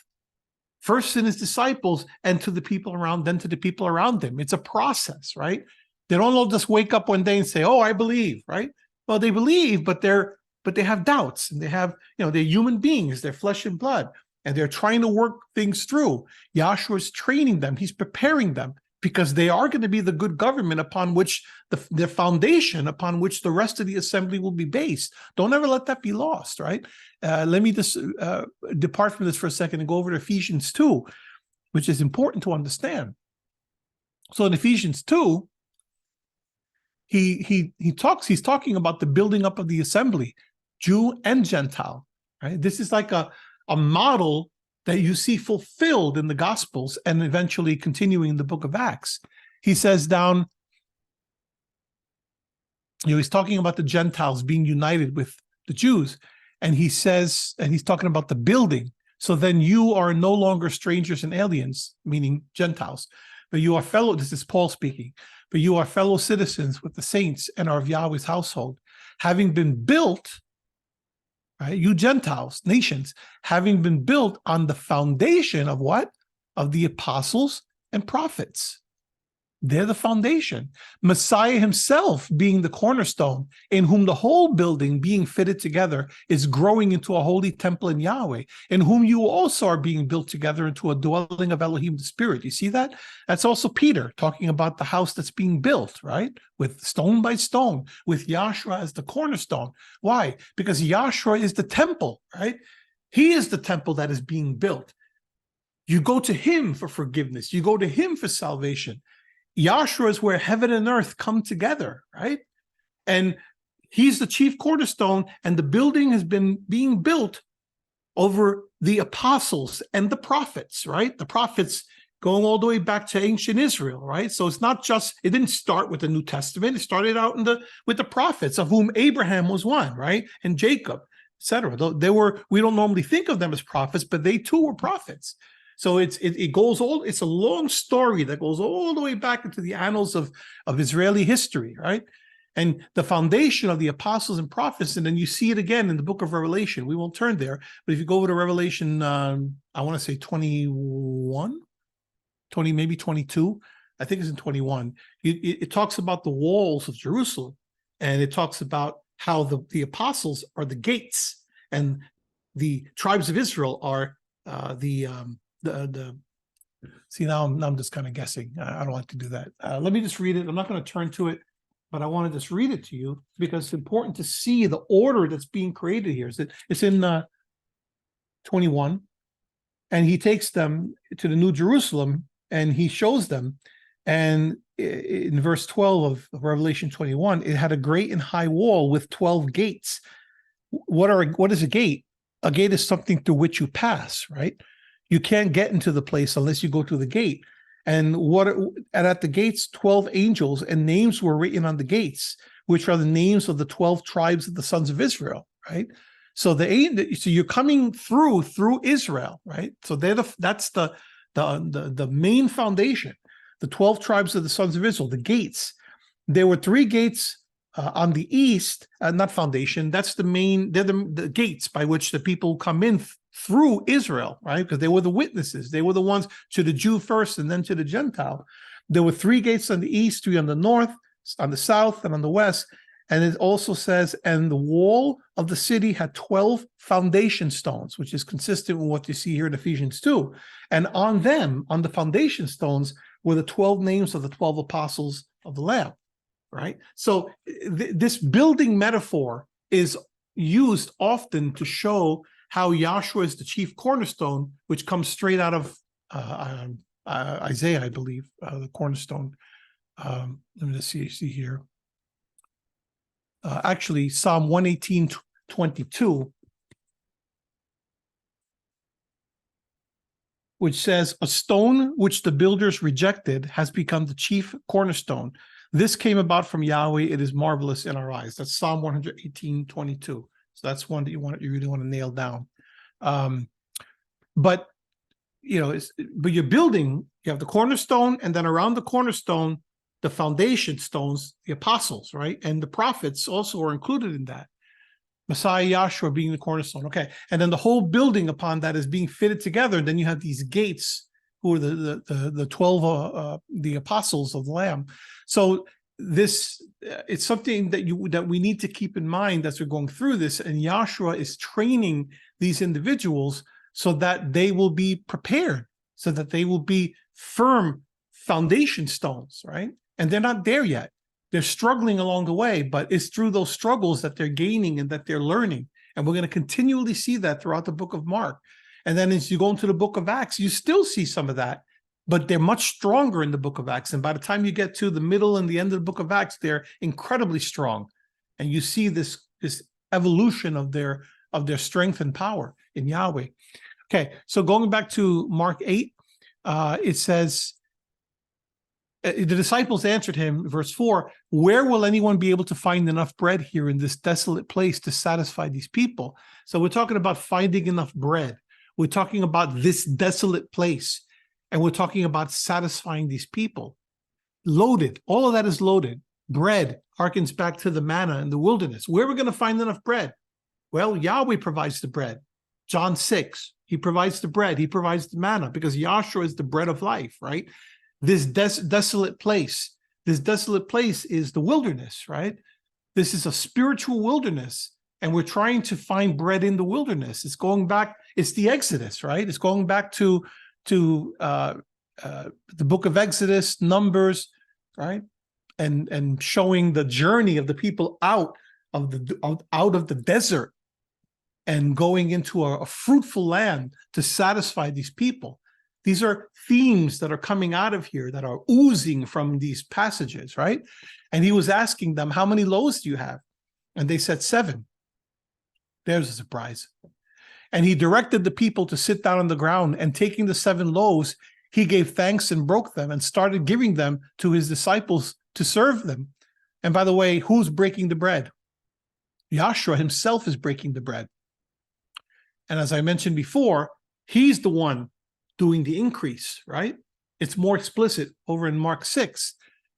First in his disciples and to the people around, then to the people around them. It's a process, right? They don't all just wake up one day and say, oh, I believe, right? Well, they believe, but they have doubts, and they have, they're human beings, they're flesh and blood, and they're trying to work things through. Yahshua is training them. He's preparing them because they are going to be the good government upon which the foundation upon which the rest of the assembly will be based. Don't ever let that be lost, right? Let me just depart from this for a second and go over to Ephesians 2, which is important to understand. So in Ephesians 2, he's talking about the building up of the assembly, Jew and Gentile, right? This is like a model that you see fulfilled in the Gospels and eventually continuing in the book of Acts. He says down, he's talking about the Gentiles being united with the Jews. And he says, and he's talking about the building. So then you are no longer strangers and aliens, meaning Gentiles, but you are this is Paul speaking, but you are fellow citizens with the saints and are of Yahweh's household, having been built, right? You Gentiles, nations, having been built on the foundation of what? Of the apostles and prophets. They're the foundation. Messiah himself being the cornerstone, in whom the whole building being fitted together is growing into a holy temple in Yahweh, in whom you also are being built together into a dwelling of Elohim the Spirit. You see that? That's also Peter talking about the house that's being built, right? With stone by stone, with Yahshua as the cornerstone. Why? Because Yahshua is the temple, right? He is the temple that is being built. You go to him for forgiveness. You go to him for salvation. Yahshua is where heaven and earth come together, right? And he's the chief cornerstone, and the building has been being built over the apostles and the prophets, right? The prophets going all the way back to ancient Israel, right? So it's not just, it didn't start with the New Testament. It started out with the prophets, of whom Abraham was one, right? And Jacob, etc. We don't normally think of them as prophets, but they too were prophets. So it's a long story that goes all the way back into the annals of Israeli history, right? And the foundation of the apostles and prophets, and then you see it again in the book of Revelation. We won't turn there, but if you go over to Revelation, I want to say 21, 20, maybe 22, I think it's in 21, it talks about the walls of Jerusalem, and it talks about how the apostles are the gates, and the tribes of Israel are see, now I'm just kind of guessing. I don't like to do that. Let me just read it. I'm not going to turn to it, but I want to just read it to you because it's important to see the order that's being created here. It's in 21, and he takes them to the New Jerusalem and he shows them. And in verse 12 of Revelation 21, it had a great and high wall with 12 gates. What is a gate? A gate is something through which you pass, right? You can't get into the place unless you go through the gate. And at the gates, 12 angels, and names were written on the gates, which are the names of the 12 tribes of the sons of Israel, right? So you're coming through Israel, right? So that's the main foundation, the 12 tribes of the sons of Israel, the gates. There were 3 gates on the east, not foundation. That's they're the gates by which the people come in through Israel, right? Because they were the witnesses. They were the ones to the Jew first and then to the Gentile. There were 3 gates on the east, 3 on the north, on the south, and on the west. And it also says, and the wall of the city had 12 foundation stones, which is consistent with what you see here in Ephesians 2. And on them, on the foundation stones, were the 12 names of the 12 apostles of the Lamb, right? So this building metaphor is used often to show how Yahshua is the chief cornerstone, which comes straight out of Isaiah, I believe, the cornerstone. Let me just see here. Actually, Psalm 118:22, which says, a stone which the builders rejected has become the chief cornerstone. This came about from Yahweh. It is marvelous in our eyes. That's Psalm 118:22. So that's one that you really want to nail down. But you're building, you have the cornerstone, and then around the cornerstone, the foundation stones, the apostles, right? And the prophets also are included in that. Messiah Yahshua being the cornerstone. Okay. And then the whole building upon that is being fitted together. And then you have these gates, who are the 12 the apostles of the Lamb. So it's something that we need to keep in mind as we're going through this. And Yahshua is training these individuals so that they will be prepared, so that they will be firm foundation stones, right? And they're not there yet. They're struggling along the way, but it's through those struggles that they're gaining and that they're learning. And we're going to continually see that throughout the book of Mark. And then as you go into the book of Acts, you still see some of that, but they're much stronger in the book of Acts. And by the time you get to the middle and the end of the book of Acts, they're incredibly strong. And you see this evolution of their strength and power in Yahweh. Okay, so going back to Mark 8, it says, the disciples answered him, verse 4, where will anyone be able to find enough bread here in this desolate place to satisfy these people? So we're talking about finding enough bread. We're talking about this desolate place, and we're talking about satisfying these people. Loaded, all of that is loaded. Bread harkens back to the manna in the wilderness. Where are we going to find enough bread? Well, Yahweh provides the bread. John 6, he provides the bread. He provides the manna because Yahshua is the bread of life, right? This desolate place is the wilderness, right? This is a spiritual wilderness, and we're trying to find bread in the wilderness. It's going back, it's the Exodus, right? It's going back to the book of Exodus, Numbers, right? And showing the journey of the people out of the desert and going into a fruitful land to satisfy these people. These are themes that are coming out of here that are oozing from these passages, right? And he was asking them, how many loaves do you have? And they said 7. There's a surprise. And he directed the people to sit down on the ground, and taking the 7 loaves, he gave thanks and broke them and started giving them to his disciples to serve them. And by the way, who's breaking the bread? Yahshua himself is breaking the bread. And as I mentioned before, he's the one doing the increase, right? It's more explicit over in Mark 6.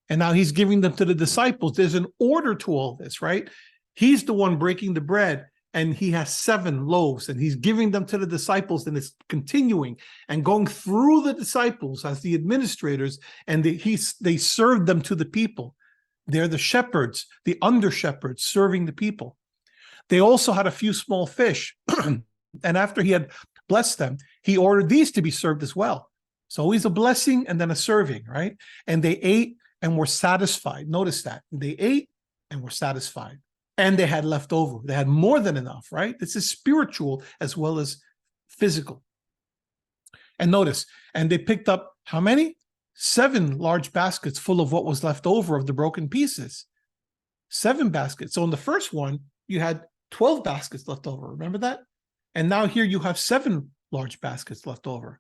And now he's giving them to the disciples. There's an order to all this, right? He's the one breaking the bread, and he has 7 loaves, and he's giving them to the disciples, and it's continuing and going through the disciples as the administrators, and they serve them to the people. They're the shepherds, the under-shepherds serving the people. They also had a few small fish, and after he had blessed them, he ordered these to be served as well. So always a blessing and then a serving, right? And they ate and were satisfied. Notice that. They ate and were satisfied. And they had left over. They had more than enough, right? This is spiritual as well as physical. And notice, and they picked up how many? 7 large baskets full of what was left over of the broken pieces. 7 baskets. So in the first one, you had 12 baskets left over. Remember that? And now here you have 7 large baskets left over.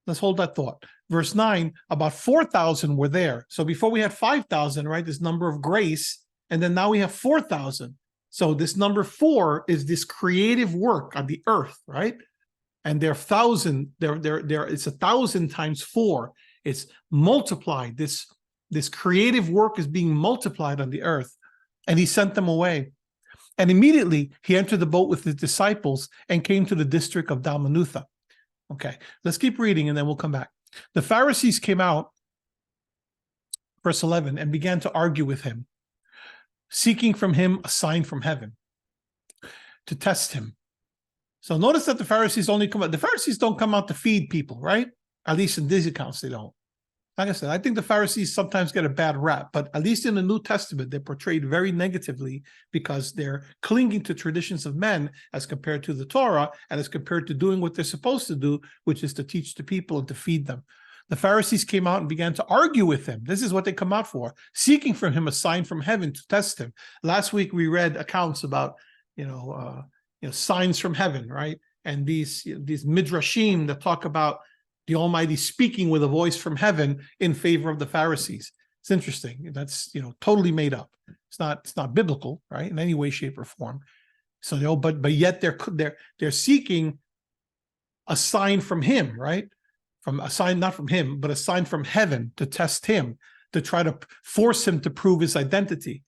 Let's hold that thought. Verse 9, about 4,000 were there. So before we had 5,000, right? This number of grace. And then now we have 4,000. So this number 4 is this creative work on the earth, right? And they're 1,000. It's 1,000 times 4. It's multiplied. This creative work is being multiplied on the earth. And he sent them away. And immediately he entered the boat with his disciples and came to the district of Dalmanutha. Okay, let's keep reading and then we'll come back. The Pharisees came out, verse 11, and began to argue with him, seeking from him a sign from heaven to test him. So notice that the Pharisees only come out. The Pharisees don't come out to feed people, right? At least in these accounts, they don't. Like I said, I think the Pharisees sometimes get a bad rap, but at least in the New Testament, they're portrayed very negatively because they're clinging to traditions of men as compared to the Torah and as compared to doing what they're supposed to do, which is to teach the people and to feed them. The Pharisees came out and began to argue with him. This is what they come out for, seeking from him a sign from heaven to test him. Last week, we read accounts about, signs from heaven, right? And these midrashim that talk about the Almighty speaking with a voice from heaven in favor of the Pharisees. It's interesting. That's totally made up. It's not biblical, right? In any way, shape, or form. So but yet they're seeking a sign from him, right? From a sign, not from him, but a sign from heaven to test him, to try to force him to prove his identity.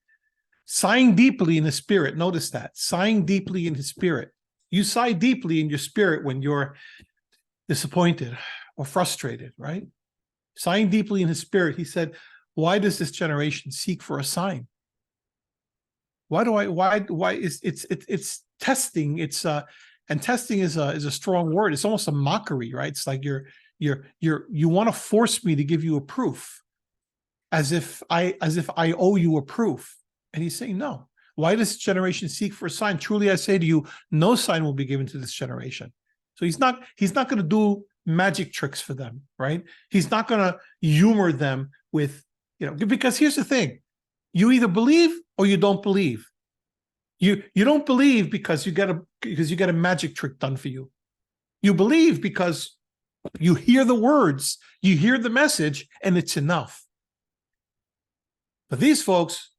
Sighing deeply in his spirit. Notice that. Sighing deeply in his spirit. You sigh deeply in your spirit when you're disappointed or frustrated, right? Sighing deeply in his spirit, he said, why does this generation seek for a sign? Why is it's testing. And testing is a strong word. It's almost a mockery, right? It's like you want to force me to give you a proof as if I owe you a proof. And he's saying, no. Why does this generation seek for a sign? Truly, I say to you, no sign will be given to this generation. So he's not going to do magic tricks for them, right? He's not going to humor them with, because here's the thing. You either believe or you don't believe. You don't believe because you get a magic trick done for you. You believe because you hear the words, you hear the message, and it's enough. But these folks,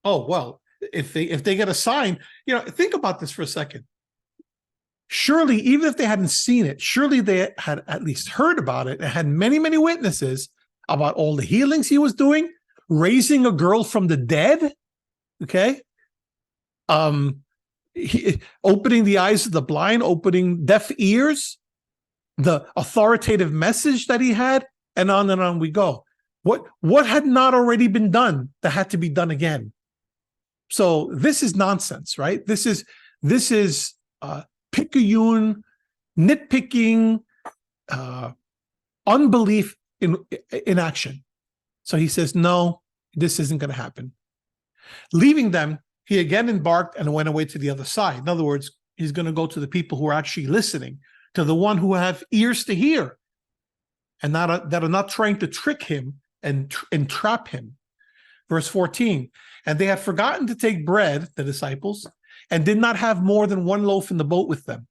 oh, well, if they get a sign, think about this for a second. Surely, even if they hadn't seen it, surely they had at least heard about it and had many, many witnesses about all the healings he was doing, raising a girl from the dead, okay? Opening the eyes of the blind, opening deaf ears, the authoritative message that he had, and on we go. What had not already been done that had to be done again? So this is nonsense, right? This is picayune, nitpicking, unbelief in action. So he says, no, this isn't going to happen. Leaving them, he again embarked and went away to the other side. In other words, he's going to go to the people who are actually listening, to the one who have ears to hear, and that are not trying to trick him and entrap him. Verse 14, and they had forgotten to take bread, the disciples, and did not have more than 1 loaf in the boat with them.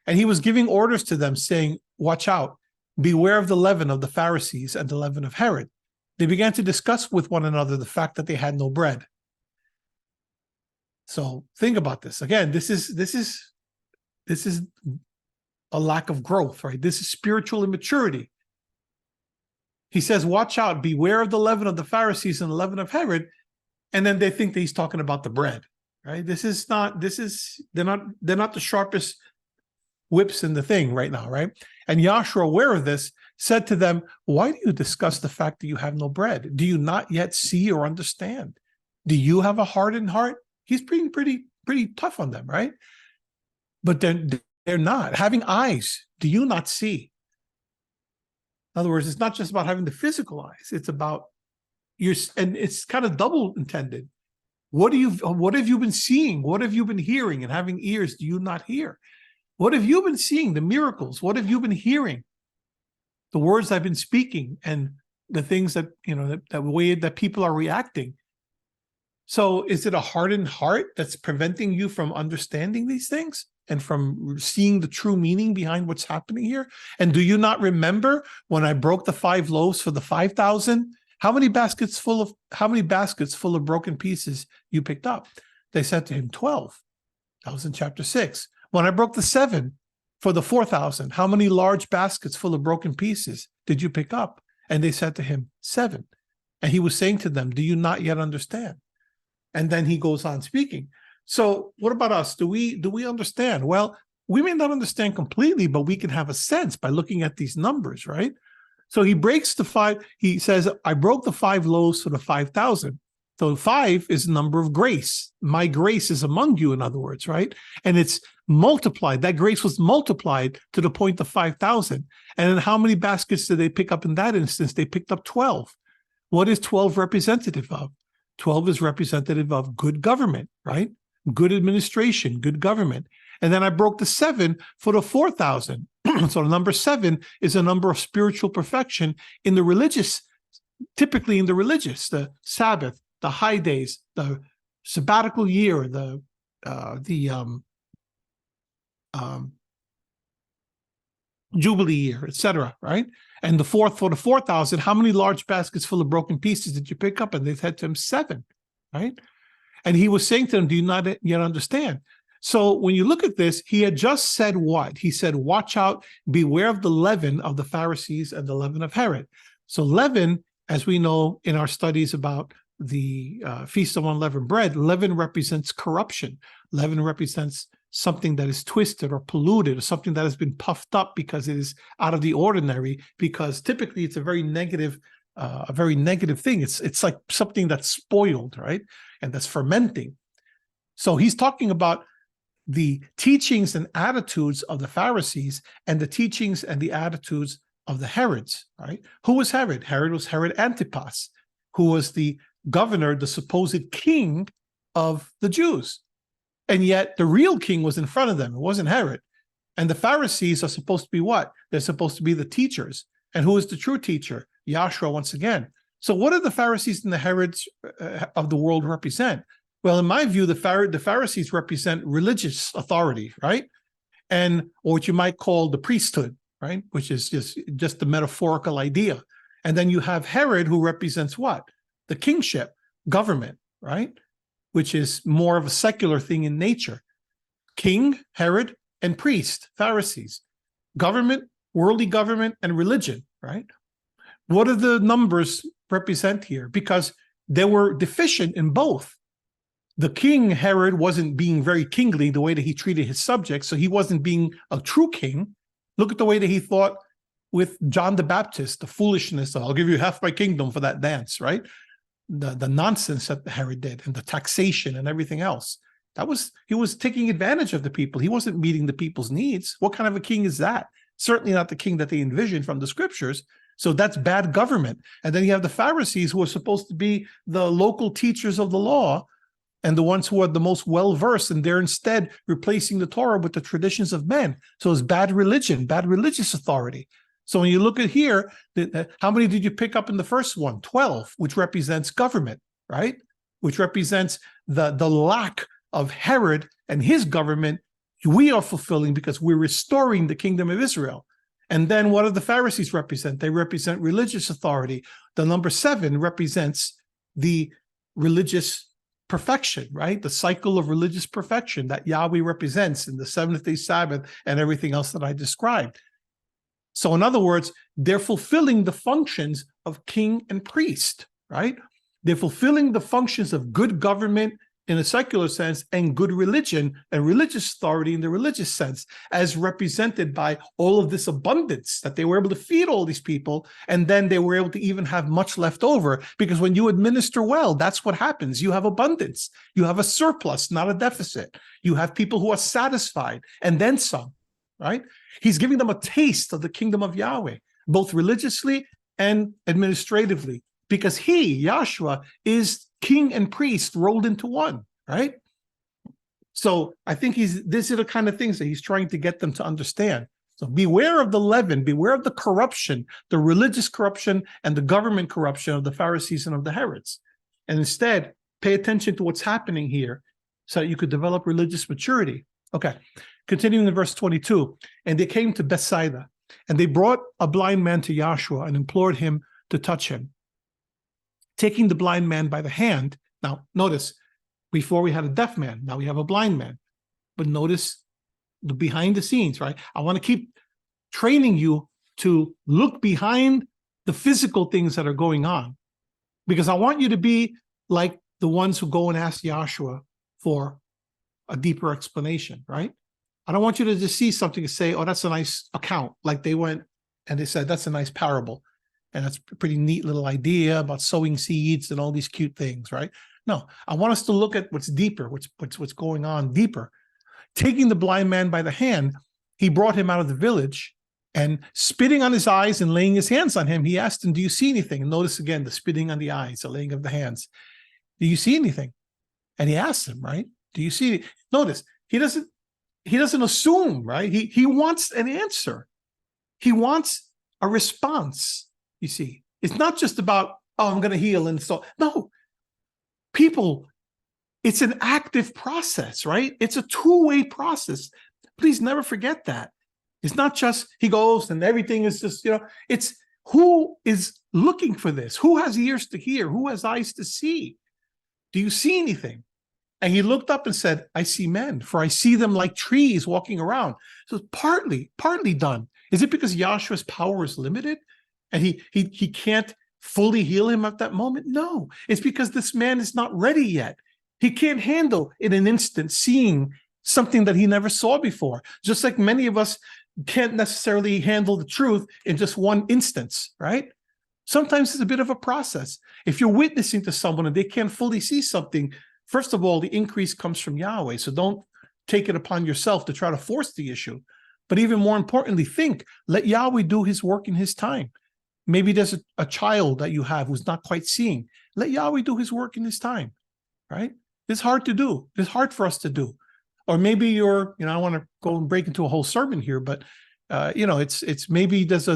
And he was giving orders to them, saying, watch out, beware of the leaven of the Pharisees and the leaven of Herod. They began to discuss with one another the fact that they had no bread. So think about this. Again, this is a lack of growth, right? This is spiritual immaturity. He says, watch out, beware of the leaven of the Pharisees and the leaven of Herod. And then they think that he's talking about the bread, right? They're not the sharpest whips in the thing right now, right? And Yahshua, aware of this, said to them, why do you discuss the fact that you have no bread? Do you not yet see or understand? Do you have a hardened heart? He's being pretty tough on them, right? But they're not. Having eyes, do you not see? In other words, it's not just about having the physical eyes. It's about and it's kind of double intended. What have you been seeing? What have you been hearing? And having ears, do you not hear? What have you been seeing? The miracles. What have you been hearing? The words I've been speaking and the things that, the way that people are reacting. So is it a hardened heart that's preventing you from understanding these things and from seeing the true meaning behind what's happening here? And do you not remember when I broke the 5 loaves for the 5,000? How many baskets full of broken pieces you picked up? They said to him, 12. That was in chapter 6. When I broke the 7 for the 4,000, how many large baskets full of broken pieces did you pick up? And they said to him, 7. And he was saying to them, do you not yet understand? And then he goes on speaking. So what about us? Do we understand? Well, we may not understand completely, but we can have a sense by looking at these numbers, right? So he breaks the 5. He says, I broke the 5 loaves for the 5,000. So 5 is the number of grace. My grace is among you, in other words, right? And it's multiplied. That grace was multiplied to the point of 5,000. And then how many baskets did they pick up in that instance? They picked up 12. What is 12 representative of? 12 is representative of good government, right? Good administration, good government. And then I broke the 7 for the 4,000. So the number 7 is a number of spiritual perfection in the religious, typically in the religious, the Sabbath, the high days, the sabbatical year, the Jubilee year, etc., right? And the 4th for the 4,000, how many large baskets full of broken pieces did you pick up? And they said to him, 7, right? And he was saying to them, do you not yet understand? So when you look at this, he had just said what? He said, watch out, beware of the leaven of the Pharisees and the leaven of Herod. So leaven, as we know in our studies about the Feast of Unleavened Bread, leaven represents corruption. Leaven represents something that is twisted or polluted, or something that has been puffed up because it is out of the ordinary, because typically it's a very negative thing. It's like something that's spoiled, right? And that's fermenting. So he's talking about the teachings and attitudes of the Pharisees and the teachings and the attitudes of the Herods, right? Who was Herod? Herod was Herod Antipas, who was the governor, the supposed king of the Jews. And yet the real king was in front of them. It wasn't Herod. And the Pharisees are supposed to be what? They're supposed to be the teachers. And who is the true teacher? Yahshua once again. So what do the Pharisees and the Herods of the world represent? Well, in my view, the Pharisees represent religious authority, right? And or what you might call the priesthood, right? Which is just the metaphorical idea. And then you have Herod, who represents what? The kingship, government, right? Which is more of a secular thing in nature. King, Herod, and priest, Pharisees. Government, worldly government, and religion, right? What do the numbers represent here? Because they were deficient in both. The king, Herod, wasn't being very kingly the way that he treated his subjects, so he wasn't being a true king. Look at the way that he thought with John the Baptist, the foolishness of, I'll give you half my kingdom for that dance, right? The nonsense that Herod did, and the taxation and everything else. He was taking advantage of the people. He wasn't meeting the people's needs. What kind of a king is that? Certainly not the king that they envisioned from the scriptures. So that's bad government. And then you have the Pharisees, who are supposed to be the local teachers of the law and the ones who are the most well-versed, and they're instead replacing the Torah with the traditions of men. So it's bad religion, bad religious authority. So when you look at here, how many did you pick up in the first one? 12, which represents government, right? Which represents the lack of Herod and his government we are fulfilling because we're restoring the kingdom of Israel. And then what do the Pharisees represent? They represent religious authority. The number 7 represents the religious perfection, right? The cycle of religious perfection that Yahweh represents in the seventh day Sabbath and everything else that I described. So in other words, they're fulfilling the functions of king and priest, right? They're fulfilling the functions of good government in a secular sense and good religion and religious authority in the religious sense, as represented by all of this abundance that they were able to feed all these people. And then they were able to even have much left over, because when you administer well, that's what happens. You have abundance. You have a surplus, not a deficit. You have people who are satisfied and then some, right? He's giving them a taste of the kingdom of Yahweh, both religiously and administratively, because he, Yahshua, is king and priest rolled into one, right? So I think these are the kind of things that he's trying to get them to understand. So beware of the leaven, beware of the corruption, the religious corruption and the government corruption of the Pharisees and of the Herods. And instead, pay attention to what's happening here so that you could develop religious maturity. Okay, continuing in verse 22. And they came to Bethsaida, and they brought a blind man to Yahshua and implored him to touch him. Taking the blind man by the hand. Now, notice, before we had a deaf man, now we have a blind man. But notice the behind the scenes, right? I want to keep training you to look behind the physical things that are going on, because I want you to be like the ones who go and ask Yahshua for a deeper explanation, right? I don't want you to just see something and say, oh, that's a nice account. Like they went and they said, that's a nice parable. And that's a pretty neat little idea about sowing seeds and all these cute things, right? No, I want us to look at what's deeper, what's going on deeper. Taking the blind man by the hand, he brought him out of the village, and spitting on his eyes and laying his hands on him, he asked him, do you see anything? And notice again, the spitting on the eyes, the laying of the hands. Do you see anything? And he asked him, right? Do you see? Notice, he doesn't assume, right? He wants an answer. He wants a response. You see, it's not just about, oh, I'm going to heal. And so, no, people, it's an active process, right? It's a two-way process. Please never forget that. It's not just he goes and everything is just, it's who is looking for this? Who has ears to hear? Who has eyes to see? Do you see anything? And he looked up and said, I see men, for I see them like trees walking around. So it's partly done. Is it because Yahshua's power is limited? And he can't fully heal him at that moment? No, it's because this man is not ready yet. He can't handle in an instant seeing something that he never saw before. Just like many of us can't necessarily handle the truth in just one instance, right? Sometimes it's a bit of a process. If you're witnessing to someone and they can't fully see something, first of all, the increase comes from Yahweh. So don't take it upon yourself to try to force the issue. But even more importantly, let Yahweh do his work in his time. Maybe there's a child that you have who's not quite seeing. Let Yahweh do his work in his time, right? It's hard to do. It's hard for us to do. Or maybe you're, I want to go and break into a whole sermon here, but, it's maybe there's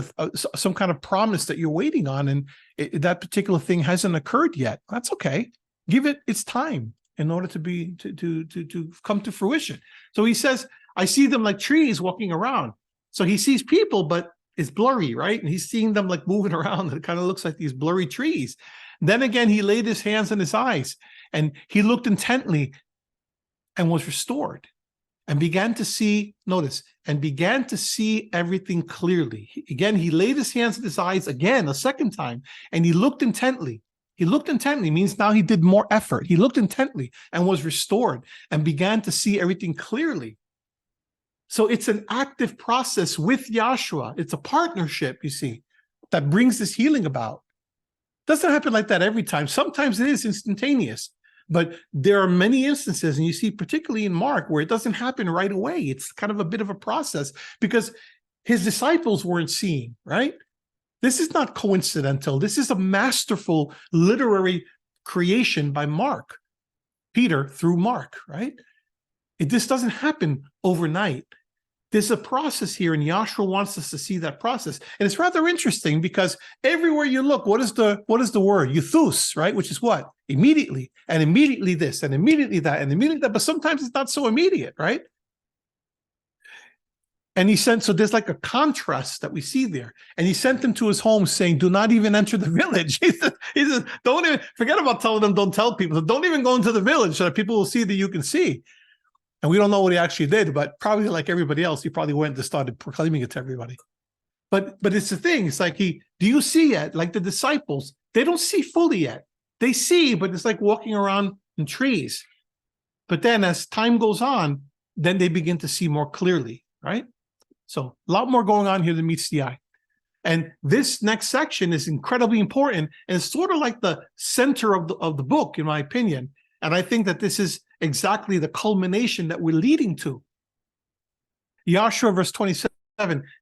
some kind of promise that you're waiting on, and that particular thing hasn't occurred yet. That's okay. Give it its time in order to come to fruition. So he says, I see them like trees walking around. So he sees people, but it's blurry, right? And he's seeing them like moving around. It kind of looks like these blurry trees. Then again, he laid his hands on his eyes and he looked intently and was restored and began to see, notice, and began to see everything clearly. Again, he laid his hands on his eyes again, a second time, and he looked intently. He looked intently means now he did more effort. He looked intently and was restored and began to see everything clearly. So it's an active process with Yahshua. It's a partnership, you see, that brings this healing about. Doesn't happen like that every time. Sometimes it is instantaneous, but there are many instances, and you see particularly in Mark, where it doesn't happen right away. It's kind of a bit of a process because his disciples weren't seeing, right? This is not coincidental. This is a masterful literary creation by Mark, Peter through Mark, right? This doesn't happen overnight. There's a process here, and Yahshua wants us to see that process. And it's rather interesting because everywhere you look, what is the word? Euthus, right? Which is what? Immediately, and immediately this, and immediately that, and immediately that. But sometimes it's not so immediate, right? And he sent, so there's like a contrast that we see there. And he sent them to his home saying, do not even enter the village. He says, don't even, forget about telling them, don't tell people. So don't even go into the village so that people will see that you can see. And we don't know what he actually did, but probably like everybody else, he probably went and started proclaiming it to everybody. But it's the thing, it's like do you see yet? Like the disciples, they don't see fully yet. They see, but it's like walking around in trees. But then as time goes on, then they begin to see more clearly, right? So a lot more going on here than meets the eye. And this next section is incredibly important, and it's sort of like the center of the book, in my opinion. And I think that this is exactly the culmination that we're leading to. Yahshua, verse 27,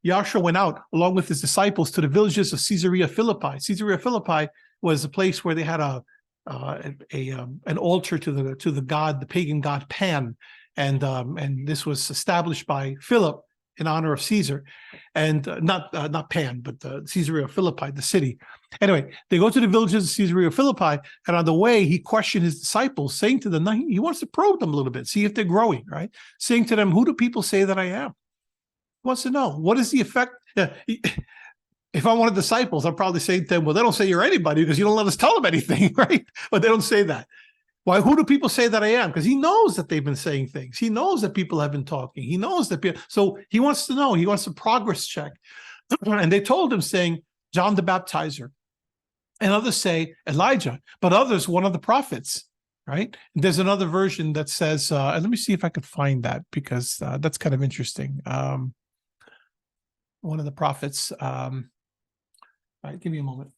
Yahshua went out along with his disciples to the villages of Caesarea Philippi. Caesarea Philippi was a place where they had an altar to the god, the pagan god Pan, and this was established by Philip in honor of Caesar, and not Pan, but Caesarea Philippi, the city. Anyway, they go to the villages of Caesarea Philippi, and on the way, he questioned his disciples, saying to them, he wants to probe them a little bit, see if they're growing, right? Saying to them, who do people say that I am? He wants to know, what is the effect? If I'm one of the disciples, I'm probably saying to them, well, they don't say you're anybody because you don't let us tell them anything, right? But they don't say that. Why? Who do people say that I am? Because he knows that they've been saying things. He knows that people have been talking. He knows that people, so he wants to know. He wants a progress check. And they told him, saying, John the Baptizer. And others say Elijah, but others, one of the prophets, right? And there's another version that says, and let me see if I could find that, because that's kind of interesting. One of the prophets. All right, give me a moment.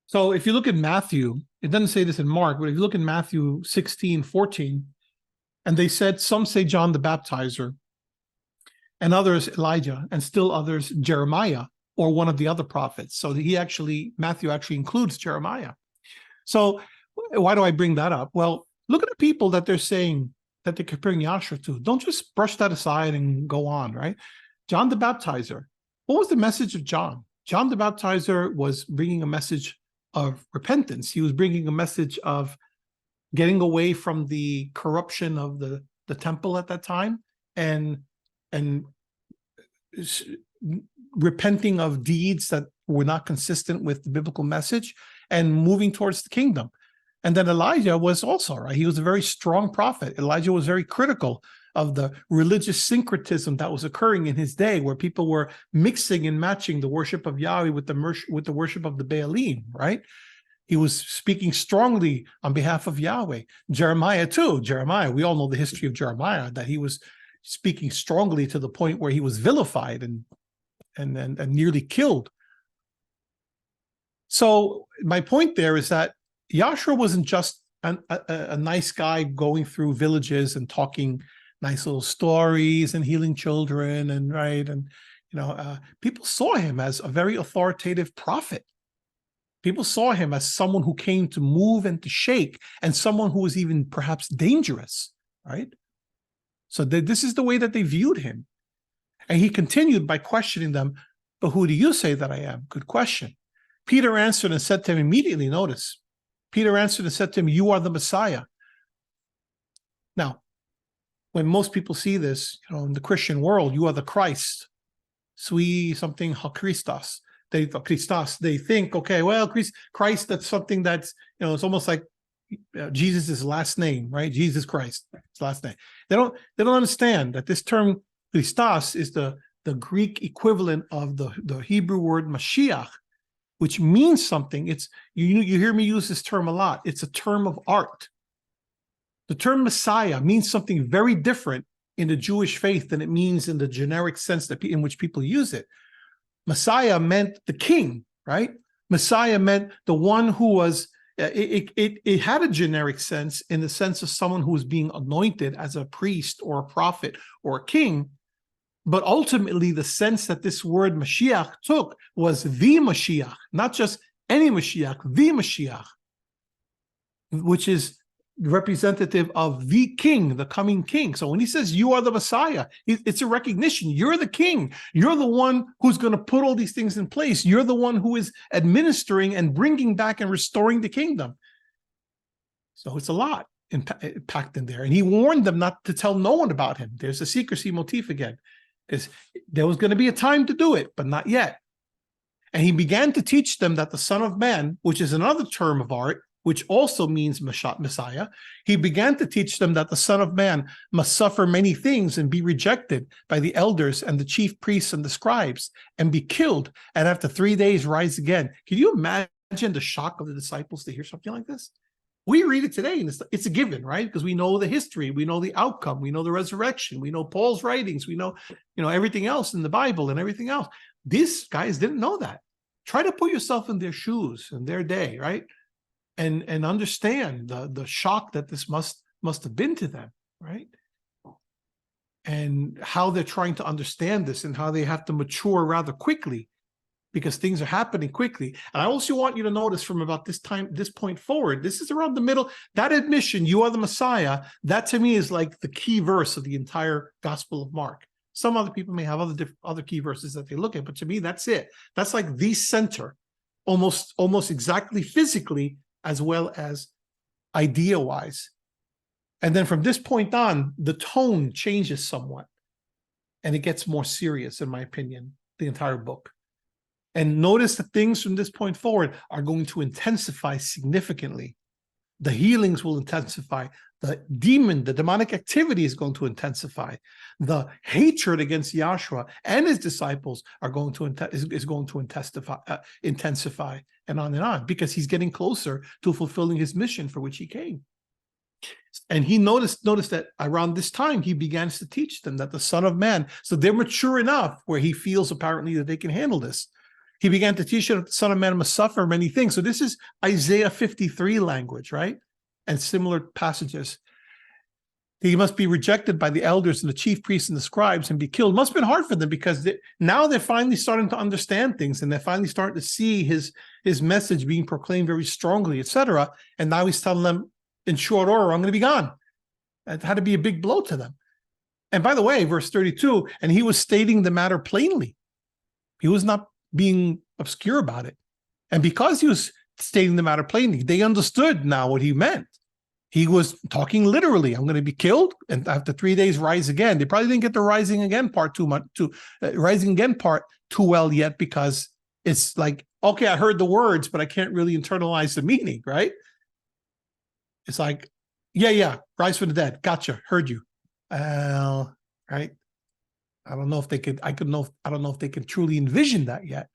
So if you look at Matthew, it doesn't say this in Mark, but if you look in Matthew 16:14, and they said, some say John the Baptizer, and others Elijah, and still others Jeremiah, or one of the other prophets. So Matthew actually includes Jeremiah. So why do I bring that up? Well, look at the people that they're saying that they're comparing Yahshua to. Don't just brush that aside and go on, right? John the Baptizer. What was the message of John? John the Baptizer was bringing a message of repentance. He was bringing a message of getting away from the corruption of the temple at that time, and repenting of deeds that were not consistent with the biblical message, and moving towards the kingdom. And then Elijah was also, right? He was a very strong prophet. Elijah was very critical of the religious syncretism that was occurring in his day, where people were mixing and matching the worship of Yahweh with the worship of the Baalim, right? He was speaking strongly on behalf of Yahweh. Jeremiah too. Jeremiah, we all know the history of Jeremiah, that he was speaking strongly to the point where he was vilified and nearly killed. So my point there is that Yahshua wasn't just a nice guy going through villages and talking nice little stories and healing children, and right, and people saw him as a very authoritative prophet. People saw him as someone who came to move and to shake, and someone who was even perhaps dangerous, right? So this is the way that they viewed him. And he continued by questioning them, but who do you say that I am? Good question. Peter answered and said to him immediately, notice, Peter answered and said to him, you are the Messiah. Now, when most people see this, in the Christian world, you are the Christ. Sui something Christos. They think, okay, well, Christ, that's something that's, it's almost like Jesus' last name, right? Jesus Christ, his last name. They don't understand that this term Christos is the Greek equivalent of the Hebrew word Mashiach, which means something. It's you hear me use this term a lot. It's a term of art. The term Messiah means something very different in the Jewish faith than it means in the generic sense in which people use it. Messiah meant the king, right? Messiah meant the one who was, it had a generic sense in the sense of someone who was being anointed as a priest or a prophet or a king. But ultimately, the sense that this word Mashiach took was the Mashiach, not just any Mashiach, the Mashiach, which is representative of the king, the coming king. So when he says you are the Messiah, it's a recognition. You're the king. You're the one who's going to put all these things in place. You're the one who is administering and bringing back and restoring the kingdom. So it's a lot packed in there. And he warned them not to tell no one about him. There's a secrecy motif again. There was going to be a time to do it, but not yet. And he began to teach them that the Son of Man, which is another term of art, which also means Messiah, he began to teach them that the Son of Man must suffer many things and be rejected by the elders and the chief priests and the scribes and be killed, and after 3 days rise again. Can you imagine the shock of the disciples to hear something like this? We read it today, and it's a given, right? Because we know the history, we know the outcome, we know the resurrection, we know Paul's writings, we know, everything else in the Bible and everything else. These guys didn't know that. Try to put yourself in their shoes in their day, right? And understand the shock that this must have been to them, right? And how they're trying to understand this and how they have to mature rather quickly because things are happening quickly. And I also want you to notice from about this point forward, this is around the middle, that admission, you are the Messiah, that to me is like the key verse of the entire Gospel of Mark. Some other people may have other key verses that they look at, but to me, that's it. That's like the center, almost exactly physically, as well as idea-wise. And then from this point on, the tone changes somewhat. And it gets more serious, in my opinion, the entire book. And notice that things from this point forward are going to intensify significantly. The healings will intensify. The demonic activity is going to intensify. The hatred against Yahshua and his disciples is going to intensify, and on, because he's getting closer to fulfilling his mission for which he came. And he noticed that around this time, he begins to teach them that the Son of Man, so they're mature enough where he feels apparently that they can handle this. He began to teach them that the Son of Man must suffer many things. So this is Isaiah 53 language, right? And similar passages. He must be rejected by the elders and the chief priests and the scribes and be killed. It must have been hard for them because now they're finally starting to understand things and they're finally starting to see his message being proclaimed very strongly, etc. And now he's telling them in short order, I'm going to be gone. It had to be a big blow to them. And by the way, verse 32, and he was stating the matter plainly. He was not being obscure about it. And because he was stating the matter plainly, they understood now what he meant. He was talking literally. I'm going to be killed, and after 3 days, rise again. They probably didn't get the rising again part too well yet, because it's like, okay, I heard the words, but I can't really internalize the meaning, right? It's like, yeah, rise from the dead. Gotcha, heard you. Right? I don't know if they could. I don't know if they can truly envision that yet.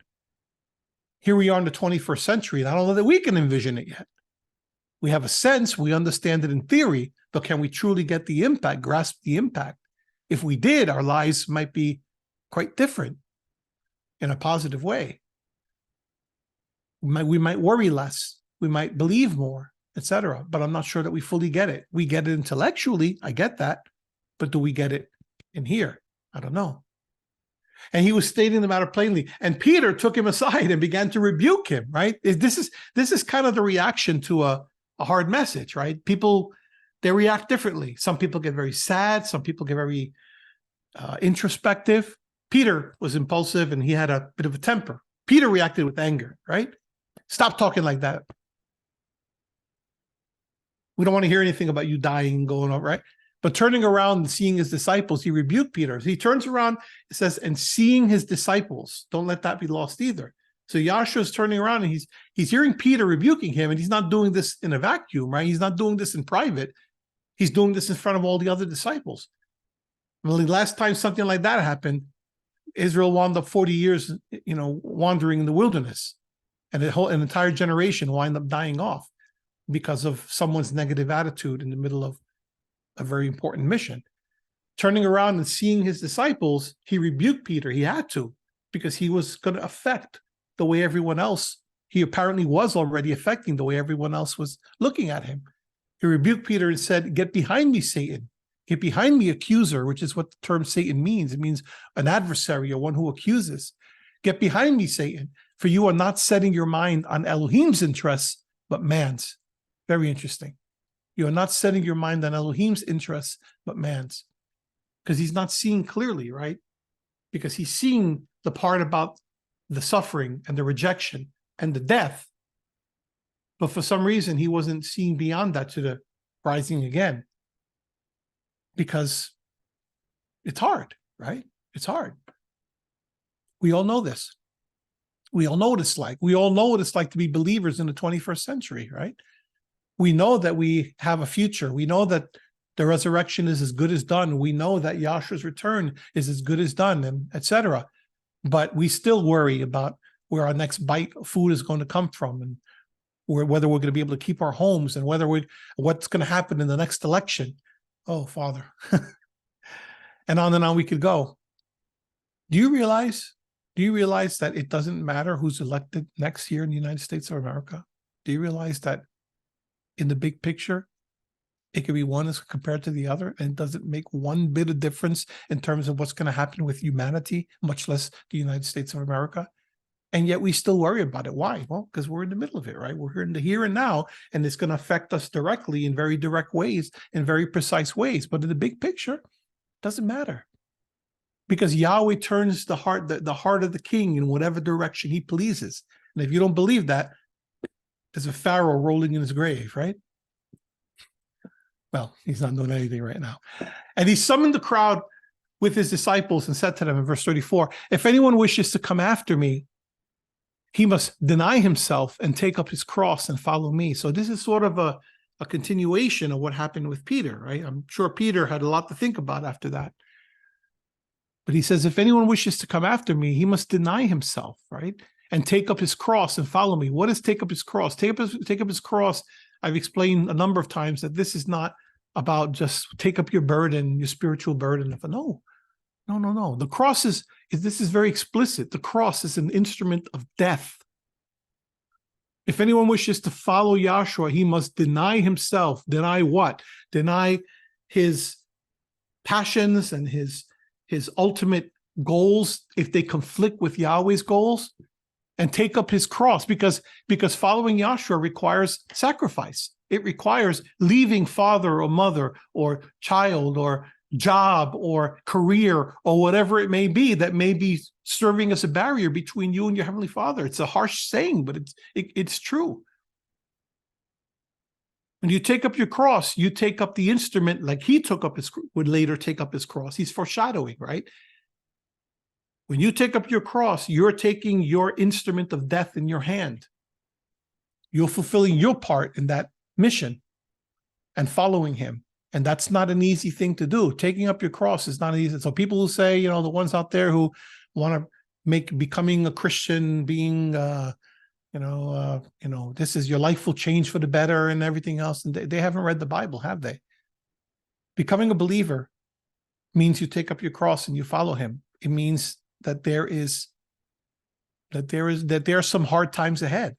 Here we are in the 21st century, and I don't know that we can envision it yet. We have a sense, we understand it in theory, but can we truly get the impact, grasp the impact? If we did, our lives might be quite different in a positive way. We might worry less, we might believe more, etc. But I'm not sure that we fully get it. We get it intellectually, I get that, but do we get it in here? I don't know. And he was stating the matter plainly. And Peter took him aside and began to rebuke him, right? This is kind of the reaction to a hard message, right? People, they react differently. Some people get very sad. Some people get very introspective. Peter was impulsive and he had a bit of a temper. Peter reacted with anger, right? Stop talking like that. We don't want to hear anything about you dying and going on, right? But turning around and seeing his disciples, he rebuked Peter. He turns around, it says, and seeing his disciples. Don't let that be lost either. So Yahshua is turning around and he's hearing Peter rebuking him, and he's not doing this in a vacuum, right? He's not doing this in private. He's doing this in front of all the other disciples. Well, the last time something like that happened, Israel wound up 40 years, wandering in the wilderness, and an entire generation wind up dying off because of someone's negative attitude in the middle of a very important mission. Turning around and seeing his disciples, he rebuked Peter. He had to, because he was going to affect the way everyone else, he apparently was already affecting the way everyone else was looking at him. He rebuked Peter and said, "Get behind me, Satan. Get behind me, accuser, which is what the term Satan means. It means an adversary or one who accuses. Get behind me, Satan, for you are not setting your mind on Elohim's interests, but man's. Very interesting. You are not setting your mind on Elohim's interests, but man's. Because he's not seeing clearly, right? Because he's seeing the part about the suffering and the rejection and the death. But for some reason, he wasn't seeing beyond that to the rising again. Because it's hard, right? It's hard. We all know this. We all know what it's like. We all know what it's like to be believers in the 21st century, right? We know that we have a future. We know that the resurrection is as good as done. We know that Yahshua's return is as good as done, and etc. But we still worry about where our next bite of food is going to come from, and whether we're going to be able to keep our homes, and what's going to happen in the next election. Oh, Father. And on we could go. Do you realize that it doesn't matter who's elected next year in the United States of America? Do you realize that in the big picture, it could be one as compared to the other, and it doesn't make one bit of difference in terms of what's going to happen with humanity, much less the United States of America? And yet we still worry about it. Why? Well, because we're in the middle of it, right? We're in the here and now, and it's going to affect us directly in very direct ways, in very precise ways. But in the big picture, it doesn't matter. Because Yahweh turns the heart of the king in whatever direction he pleases. And if you don't believe that, there's a Pharaoh rolling in his grave, right? Well, he's not doing anything right now. And he summoned the crowd with his disciples and said to them in verse 34, if anyone wishes to come after me, he must deny himself and take up his cross and follow me. So this is sort of a continuation of what happened with Peter, right? I'm sure Peter had a lot to think about after that. But he says, if anyone wishes to come after me, he must deny himself, right? And take up his cross and follow me. What is take up his cross? Take up his cross. I've explained a number of times that this is not about just take up your burden, your spiritual burden. No. The cross this is very explicit. The cross is an instrument of death. If anyone wishes to follow Yahshua, he must deny himself. Deny what? Deny his passions and his ultimate goals, if they conflict with Yahweh's goals, and take up his cross, because following Yahshua requires sacrifice. It requires leaving father or mother or child or job or career or whatever it may be that may be serving as a barrier between you and your Heavenly Father. It's a harsh saying, but it's true. When you take up your cross, you take up the instrument like he would later take up his cross. He's foreshadowing, right? When you take up your cross, you're taking your instrument of death in your hand. You're fulfilling your part in that mission and following him. And that's not an easy thing to do. Taking up your cross is not easy. So people who say, the ones out there who want to make becoming a Christian, being, this is your life will change for the better and everything else. And they haven't read the Bible, have they? Becoming a believer means you take up your cross and you follow him. It means that there are some hard times ahead.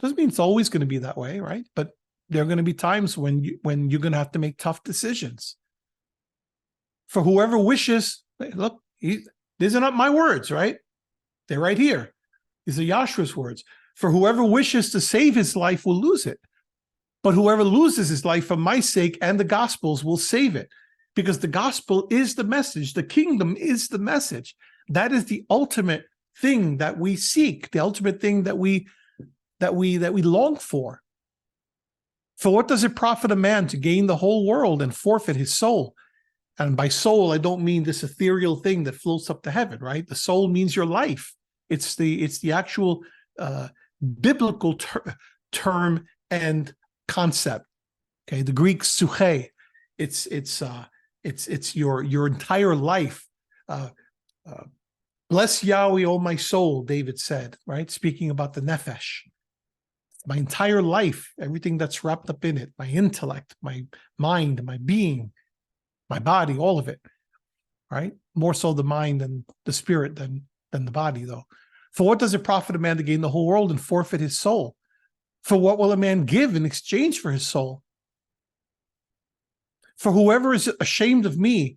Doesn't mean it's always going to be that way, right? But there are going to be times when you're going to have to make tough decisions. For whoever wishes, look, these are not my words, right? They're right here. These are Yahshua's words. For whoever wishes to save his life will lose it. But whoever loses his life for my sake and the gospel's will save it. Because the gospel is the message. The kingdom is the message. That is the ultimate thing that we seek, the ultimate thing that we long for. For what does it profit a man to gain the whole world and forfeit his soul? And by soul, I don't mean this ethereal thing that floats up to heaven, right? The soul means your life. It's the actual biblical term and concept. Okay, the Greek psyche. It's your entire life. Bless Yahweh, O my soul, David said, right? Speaking about the nefesh. My entire life, everything that's wrapped up in it, my intellect, my mind, my being, my body, all of it, right? More so the mind and the spirit than the body, though. For what does it profit a man to gain the whole world and forfeit his soul? For what will a man give in exchange for his soul? For whoever is ashamed of me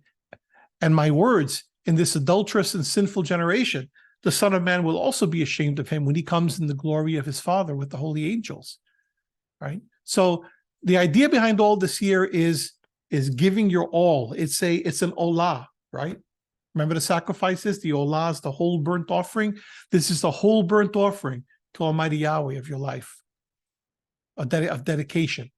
and my words in this adulterous and sinful generation, the Son of Man will also be ashamed of him when he comes in the glory of his Father with the holy angels. Right? So the idea behind all this here is giving your all. It's an olah, right? Remember the sacrifices? The olah is the whole burnt offering. This is the whole burnt offering to Almighty Yahweh of your life, of dedication.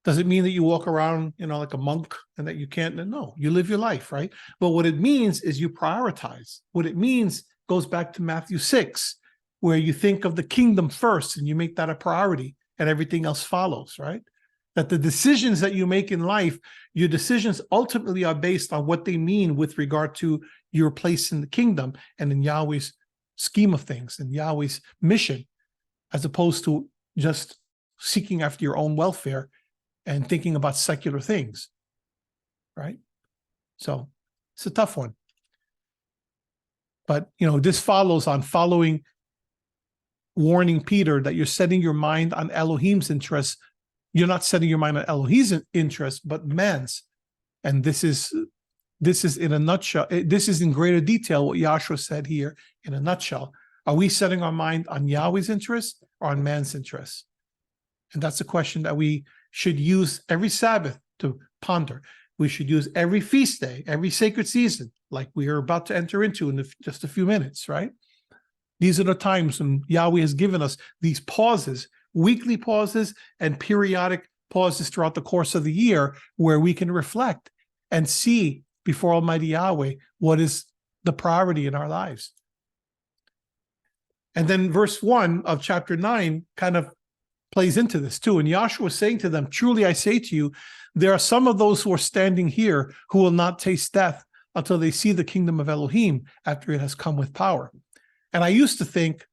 Does it mean that you walk around, like a monk and that you can't? No, you live your life, right? But what it means is you prioritize. What it means goes back to Matthew 6, where you think of the kingdom first and you make that a priority and everything else follows, right? That the decisions that you make in life, your decisions ultimately are based on what they mean with regard to your place in the kingdom and in Yahweh's scheme of things and Yahweh's mission, as opposed to just seeking after your own welfare and thinking about secular things, right? So it's a tough one. But, this follows on following, warning Peter that you're setting your mind on Elohim's interests. You're not setting your mind on Elohim's interests, but man's. And this is in a nutshell. This is in greater detail what Yahshua said here in a nutshell. Are we setting our mind on Yahweh's interests or on man's interests? And that's a question that we should use every Sabbath to ponder. We should use every feast day, every sacred season, like we are about to enter into in just a few minutes, right? These are the times when Yahweh has given us these pauses, weekly pauses and periodic pauses throughout the course of the year, where we can reflect and see before Almighty Yahweh what is the priority in our lives. And then verse 1 of chapter 9 kind of plays into this too. And Yahshua was saying to them, truly I say to you, there are some of those who are standing here who will not taste death until they see the kingdom of Elohim after it has come with power. And I used to think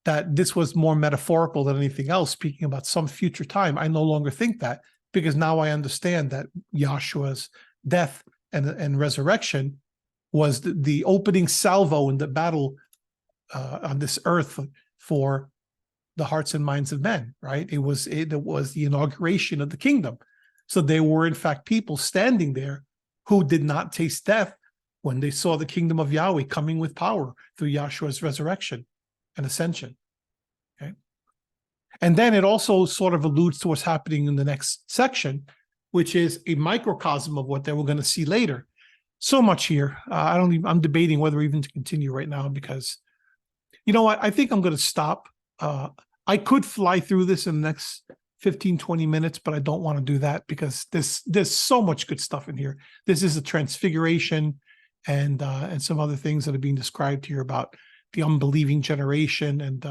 that this was more metaphorical than anything else, speaking about some future time. I no longer think that, because now I understand that Yahshua's death and resurrection was the opening salvo in the battle on this earth for the hearts and minds of men, right? It was the inauguration of the kingdom. So there were, in fact, people standing there who did not taste death when they saw the kingdom of Yahweh coming with power through Yahshua's resurrection and ascension. Okay. And then it also sort of alludes to what's happening in the next section, which is a microcosm of what they were going to see later. So much here. I'm debating whether even to continue right now, because you know what? I think I'm going to stop. I could fly through this in the next 15, 20 minutes, but I don't want to do that because there's so much good stuff in here. This is a transfiguration and some other things that are being described here about the unbelieving generation. And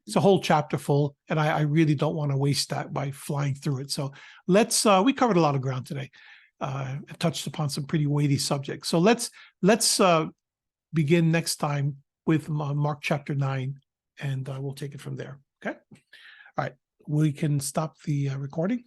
it's a whole chapter full, and I really don't want to waste that by flying through it. So we covered a lot of ground today. Touched upon some pretty weighty subjects. So let's begin next time with Mark chapter 9, and we'll take it from there. Okay. All right. We can stop the recording.